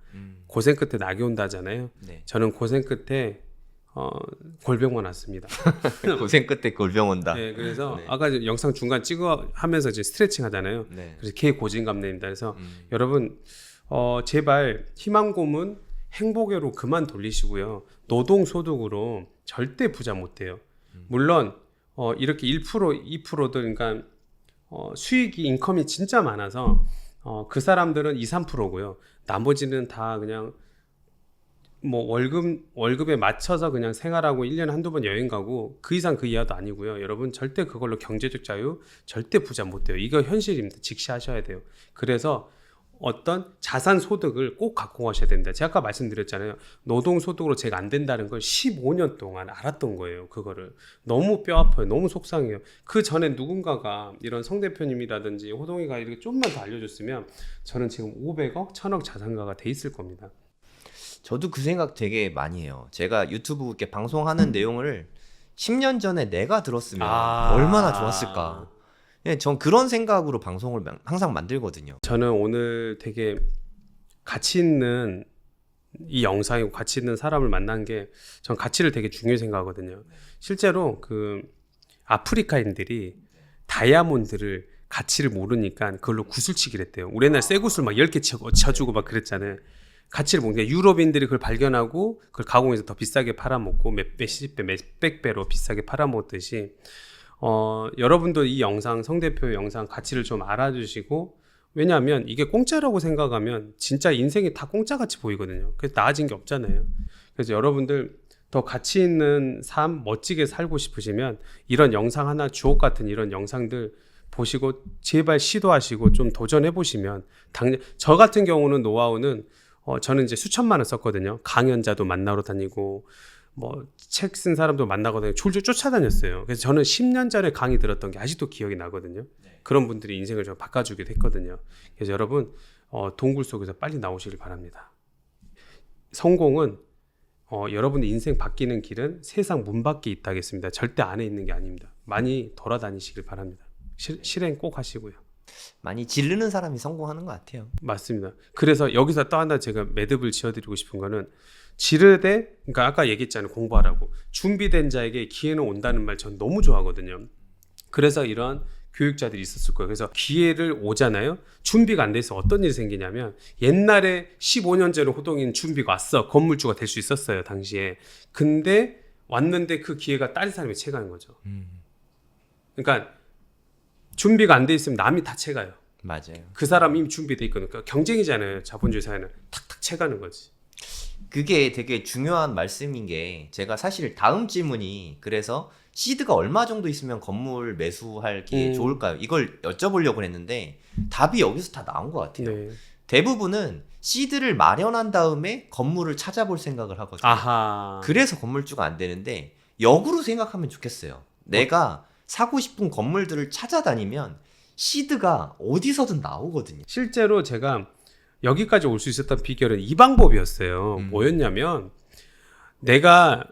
고생 끝에 낙이 온다잖아요. 네. 저는 고생 끝에 골병만 왔습니다. 고생 끝에 골병 온다. 네, 그래서 네. 아까 영상 중간 찍어 하면서 이제 스트레칭 하잖아요. 네. 그래서 걔 고진감래입니다. 그래서 여러분 제발 희망 고문 행복으로 그만 돌리시고요. 노동 소득으로 절대 부자 못 돼요. 물론 이렇게 1% 2%도 그러니까 수익이 인컴이 진짜 많아서 그 사람들은 2, 3%고요. 나머지는 다 그냥 뭐 월급에 맞춰서 그냥 생활하고 1년에 한두 번 여행 가고 그 이상 그 이하도 아니고요. 여러분 절대 그걸로 경제적 자유 절대 부자 못 돼요. 이거 현실입니다. 직시하셔야 돼요. 그래서 어떤 자산 소득을 꼭 갖고 가셔야 됩니다. 제가 아까 말씀드렸잖아요. 노동 소득으로 제가 안 된다는 걸 15년 동안 알았던 거예요. 그거를 너무 뼈 아파요. 너무 속상해요. 그 전에 누군가가 이런 성 대표님이라든지 호동이가 이렇게 좀만 더 알려줬으면 저는 지금 500억, 1000억 자산가가 돼 있을 겁니다. 저도 그 생각 되게 많이 해요. 제가 유튜브 이렇게 방송하는 내용을 10년 전에 내가 들었으면 얼마나 좋았을까. 예, 전 그런 생각으로 방송을 항상 만들거든요. 저는 오늘 되게 가치 있는 이 영상이고 가치 있는 사람을 만난 게 전 가치를 되게 중요히 생각하거든요. 실제로 그 아프리카인들이 다이아몬드를 가치를 모르니까 그걸로 구슬치기를 했대요. 우리 옛날 새 구슬 막 10개 쳐주고 막 그랬잖아요. 가치를 모르니까 유럽인들이 그걸 발견하고 그걸 가공해서 더 비싸게 팔아먹고 몇십 배, 몇백 배로 비싸게 팔아먹듯이 여러분도 이 영상 성 대표 영상 가치를 좀 알아주시고 왜냐하면 이게 공짜라고 생각하면 진짜 인생이 다 공짜같이 보이거든요. 그래서 나아진 게 없잖아요. 그래서 여러분들 더 가치 있는 삶 멋지게 살고 싶으시면 이런 영상 하나 주옥 같은 이런 영상들 보시고 제발 시도하시고 좀 도전해 보시면 당연 저 같은 경우는 노하우는 저는 이제 수천만 원 썼거든요. 강연자도 만나러 다니고 뭐 책 쓴 사람도 만나고 졸졸 쫓아다녔어요. 그래서 저는 10년 전에 강의 들었던 게 아직도 기억이 나거든요. 그런 분들이 인생을 좀 바꿔주기도 했거든요. 그래서 여러분 동굴 속에서 빨리 나오시길 바랍니다. 성공은 여러분의 인생 바뀌는 길은 세상 문 밖에 있다겠습니다. 절대 안에 있는 게 아닙니다. 많이 돌아다니시길 바랍니다. 실행 꼭 하시고요. 많이 지르는 사람이 성공하는 것 같아요. 맞습니다. 그래서 여기서 또 하나 제가 매듭을 지어드리고 싶은 거는 지르되 그러니까 아까 얘기했잖아요. 공부하라고. 준비된 자에게 기회는 온다는 말 전 너무 좋아하거든요. 그래서 이런 교육자들이 있었을 거예요. 그래서 기회를 오잖아요. 준비가 안 돼서 어떤 일이 생기냐면 옛날에 15년 전에 호동이는 준비가 왔어. 건물주가 될 수 있었어요. 당시에. 근데 왔는데 그 기회가 다른 사람이 채가는 거죠. 그러니까 준비가 안 돼 있으면 남이 다 채가요. 맞아요. 그 사람이 이미 준비돼 있거든요. 그러니까 경쟁이잖아요. 자본주의 사회는 탁탁 채가는 거지. 그게 되게 중요한 말씀인 게 제가 사실 다음 질문이 그래서 시드가 얼마 정도 있으면 건물 매수하기 좋을까요? 이걸 여쭤보려고 했는데 답이 여기서 다 나온 것 같아요. 네. 대부분은 시드를 마련한 다음에 건물을 찾아볼 생각을 하거든요. 아하. 그래서 건물주가 안 되는데 역으로 생각하면 좋겠어요. 내가 사고 싶은 건물들을 찾아다니면 시드가 어디서든 나오거든요. 실제로 제가 여기까지 올 수 있었던 비결은 이 방법이었어요. 뭐였냐면 내가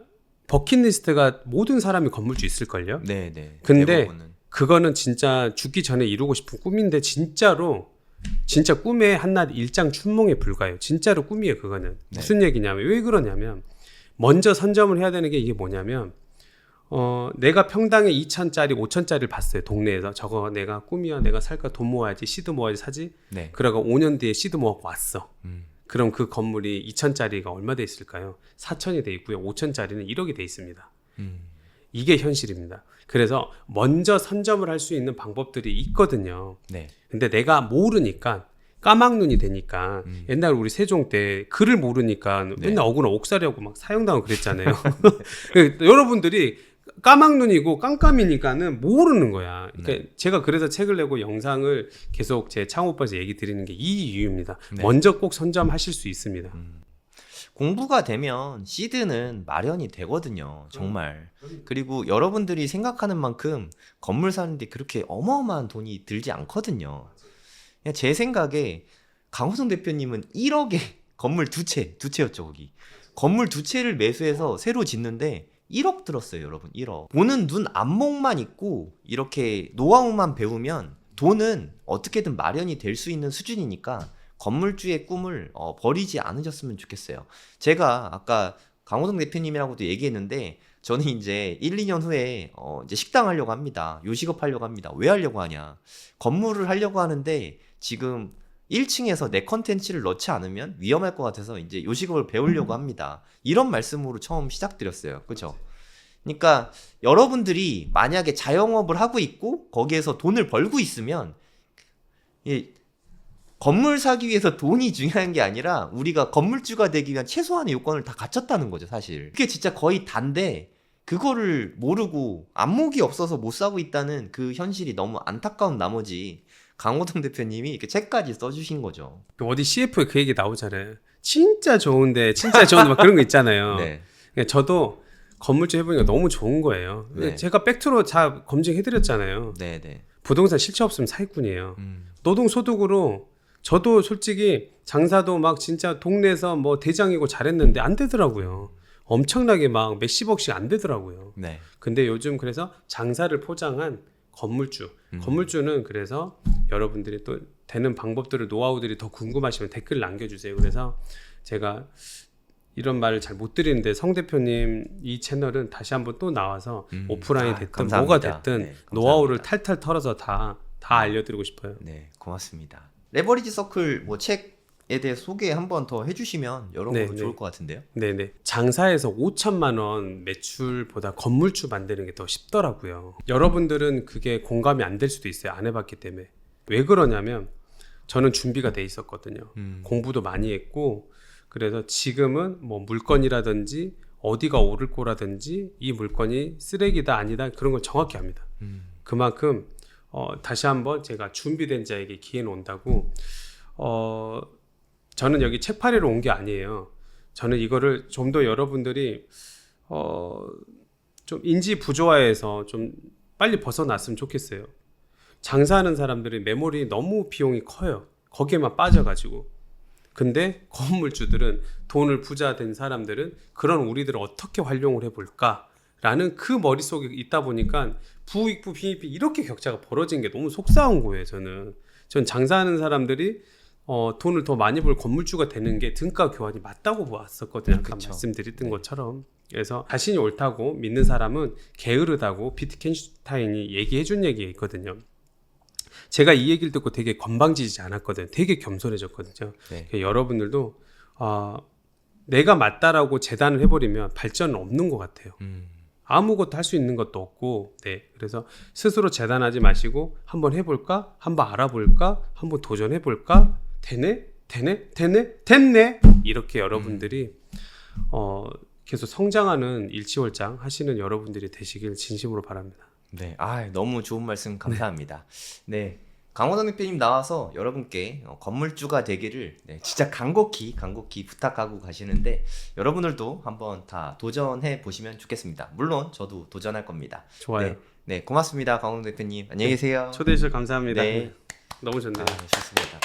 버킷리스트가 모든 사람이 건물주 있을걸요? 네네. 근데 대부분은. 그거는 진짜 죽기 전에 이루고 싶은 꿈인데 진짜 꿈의 한낱 일장춘몽에 불과해요. 진짜로 꿈이에요. 그거는. 네. 무슨 얘기냐면 왜 그러냐면 먼저 선점을 해야 되는 게 이게 뭐냐면 내가 평당에 2,000짜리 5,000짜리를 봤어요. 동네에서. 저거 내가 꿈이야. 내가 살까 돈 모아야지. 시드 모아야지 사지. 네. 그러고 5년 뒤에 시드 모아고 왔어. 그럼 그 건물이 2,000짜리가 얼마 돼 있을까요? 4,000이 돼 있고요. 5,000짜리는 1억이 돼 있습니다. 이게 현실입니다. 그래서 먼저 선점을 할 수 있는 방법들이 있거든요. 네. 근데 내가 모르니까 까막눈이 되니까 옛날 우리 세종 때 글을 모르니까 맨날 어구나 옥살이하고 막 사형당하고 그랬잖아요. 여러분들이 까막눈이고 깜깜이니까는 모르는 거야. 그러니까 제가 그래서 책을 내고 영상을 계속 제 창업버스 얘기 드리는 게 이 이유입니다. 네. 먼저 꼭 선점하실 수 있습니다. 공부가 되면 시드는 마련이 되거든요. 정말. 그리고 여러분들이 생각하는 만큼 건물 사는데 그렇게 어마어마한 돈이 들지 않거든요. 그냥 제 생각에 강호성 대표님은 1억에 건물 두 채였죠, 거기. 건물 두 채를 매수해서 새로 짓는데 1억 들었어요, 여러분. 1억. 보는 눈 안목만 있고 이렇게 노하우만 배우면 돈은 어떻게든 마련이 될 수 있는 수준이니까 건물주의 꿈을 버리지 않으셨으면 좋겠어요. 제가 아까 강호동 대표님이라고도 얘기했는데 저는 이제 1, 2년 후에 이제 식당 하려고 합니다. 요식업 하려고 합니다. 왜 하려고 하냐? 건물을 하려고 하는데 지금 1층에서 내 컨텐츠를 넣지 않으면 위험할 것 같아서 이제 요식업을 배우려고 합니다. 이런 말씀으로 처음 시작드렸어요. 그죠? 그러니까 여러분들이 만약에 자영업을 하고 있고 거기에서 돈을 벌고 있으면 건물 사기 위해서 돈이 중요한 게 아니라 우리가 건물주가 되기 위한 최소한의 요건을 다 갖췄다는 거죠, 사실. 그게 진짜 거의 단데 그거를 모르고 안목이 없어서 못 사고 있다는 그 현실이 너무 안타까운 나머지 강호동 대표님이 이렇게 책까지 써주신 거죠. 어디 CF에 그 얘기 나오잖아요. 진짜 좋은데 막 그런 거 있잖아요. 네. 그러니까 저도 건물주 해보니까 너무 좋은 거예요. 네. 제가 팩트로 다 검증해드렸잖아요. 네네. 부동산 실체 없으면 사기꾼이에요. 노동소득으로 저도 솔직히 장사도 막 진짜 동네에서 뭐 대장이고 잘했는데 안 되더라고요. 엄청나게 막 몇십억씩 안 되더라고요. 네. 근데 요즘 그래서 장사를 포장한 건물주. 건물주는 그래서 여러분들이 또 되는 방법들을 노하우들이 더 궁금하시면 댓글 남겨주세요. 그래서 제가 이런 말을 잘 못 드리는데 성 대표님 이 채널은 다시 한번 또 나와서 오프라인이 됐든 감사합니다. 뭐가 됐든 네, 감사합니다. 노하우를 탈탈 털어서 다 알려드리고 싶어요. 네, 고맙습니다. 레버리지 서클 뭐 책에 대해 소개 한번 더 해주시면 여러분도 좋을 것 같은데요. 네네. 장사에서 5천만 원 매출보다 건물주 만드는 게 더 쉽더라고요. 여러분들은 그게 공감이 안 될 수도 있어요. 안 해봤기 때문에. 왜 그러냐면 저는 준비가 돼 있었거든요. 공부도 많이 했고 그래서 지금은 뭐 물건이라든지 어디가 오를 거라든지 이 물건이 쓰레기다 아니다 그런 걸 정확히 합니다. 그만큼 다시 한번 제가 준비된 자에게 기회는 온다고 저는 여기 책팔이로 온 게 아니에요. 저는 이거를 좀 더 여러분들이 좀 인지 부조화에서 좀 빨리 벗어났으면 좋겠어요. 장사하는 사람들이 메모리 너무 비용이 커요. 거기에만 빠져가지고. 근데 건물주들은 돈을 부자 된 사람들은 그런 우리들을 어떻게 활용을 해볼까 라는 그 머릿속에 있다 보니까 부익부 빈익비 이렇게 격차가 벌어진 게 너무 속상한 거예요. 전 장사하는 사람들이 돈을 더 많이 벌 건물주가 되는 게 등가 교환이 맞다고 보았었거든요. 아까 말씀드렸던 것처럼. 그래서 자신이 옳다고 믿는 사람은 게으르다고 비트겐슈타인이 얘기해준 얘기가 있거든요. 제가 이 얘기를 듣고 되게 건방지지 않았거든요. 되게 겸손해졌거든요. 네. 여러분들도 내가 맞다라고 재단을 해버리면 발전은 없는 것 같아요. 아무것도 할 수 있는 것도 없고, 네. 그래서 스스로 재단하지 마시고 한번 해볼까? 한번 알아볼까? 한번 도전해볼까? 되네? 됐네? 이렇게 여러분들이 계속 성장하는 일치월장 하시는 여러분들이 되시길 진심으로 바랍니다. 네, 너무 좋은 말씀 감사합니다. 네, 강호동 대표님 나와서 여러분께 건물주가 되기를 진짜 간곡히 부탁하고 가시는데 여러분들도 한번 다 도전해 보시면 좋겠습니다. 물론 저도 도전할 겁니다. 좋아요. 네, 고맙습니다, 강호동 대표님. 안녕히 계세요. 초대해 주셔서 감사합니다. 네. 너무 좋네요. 좋습니다.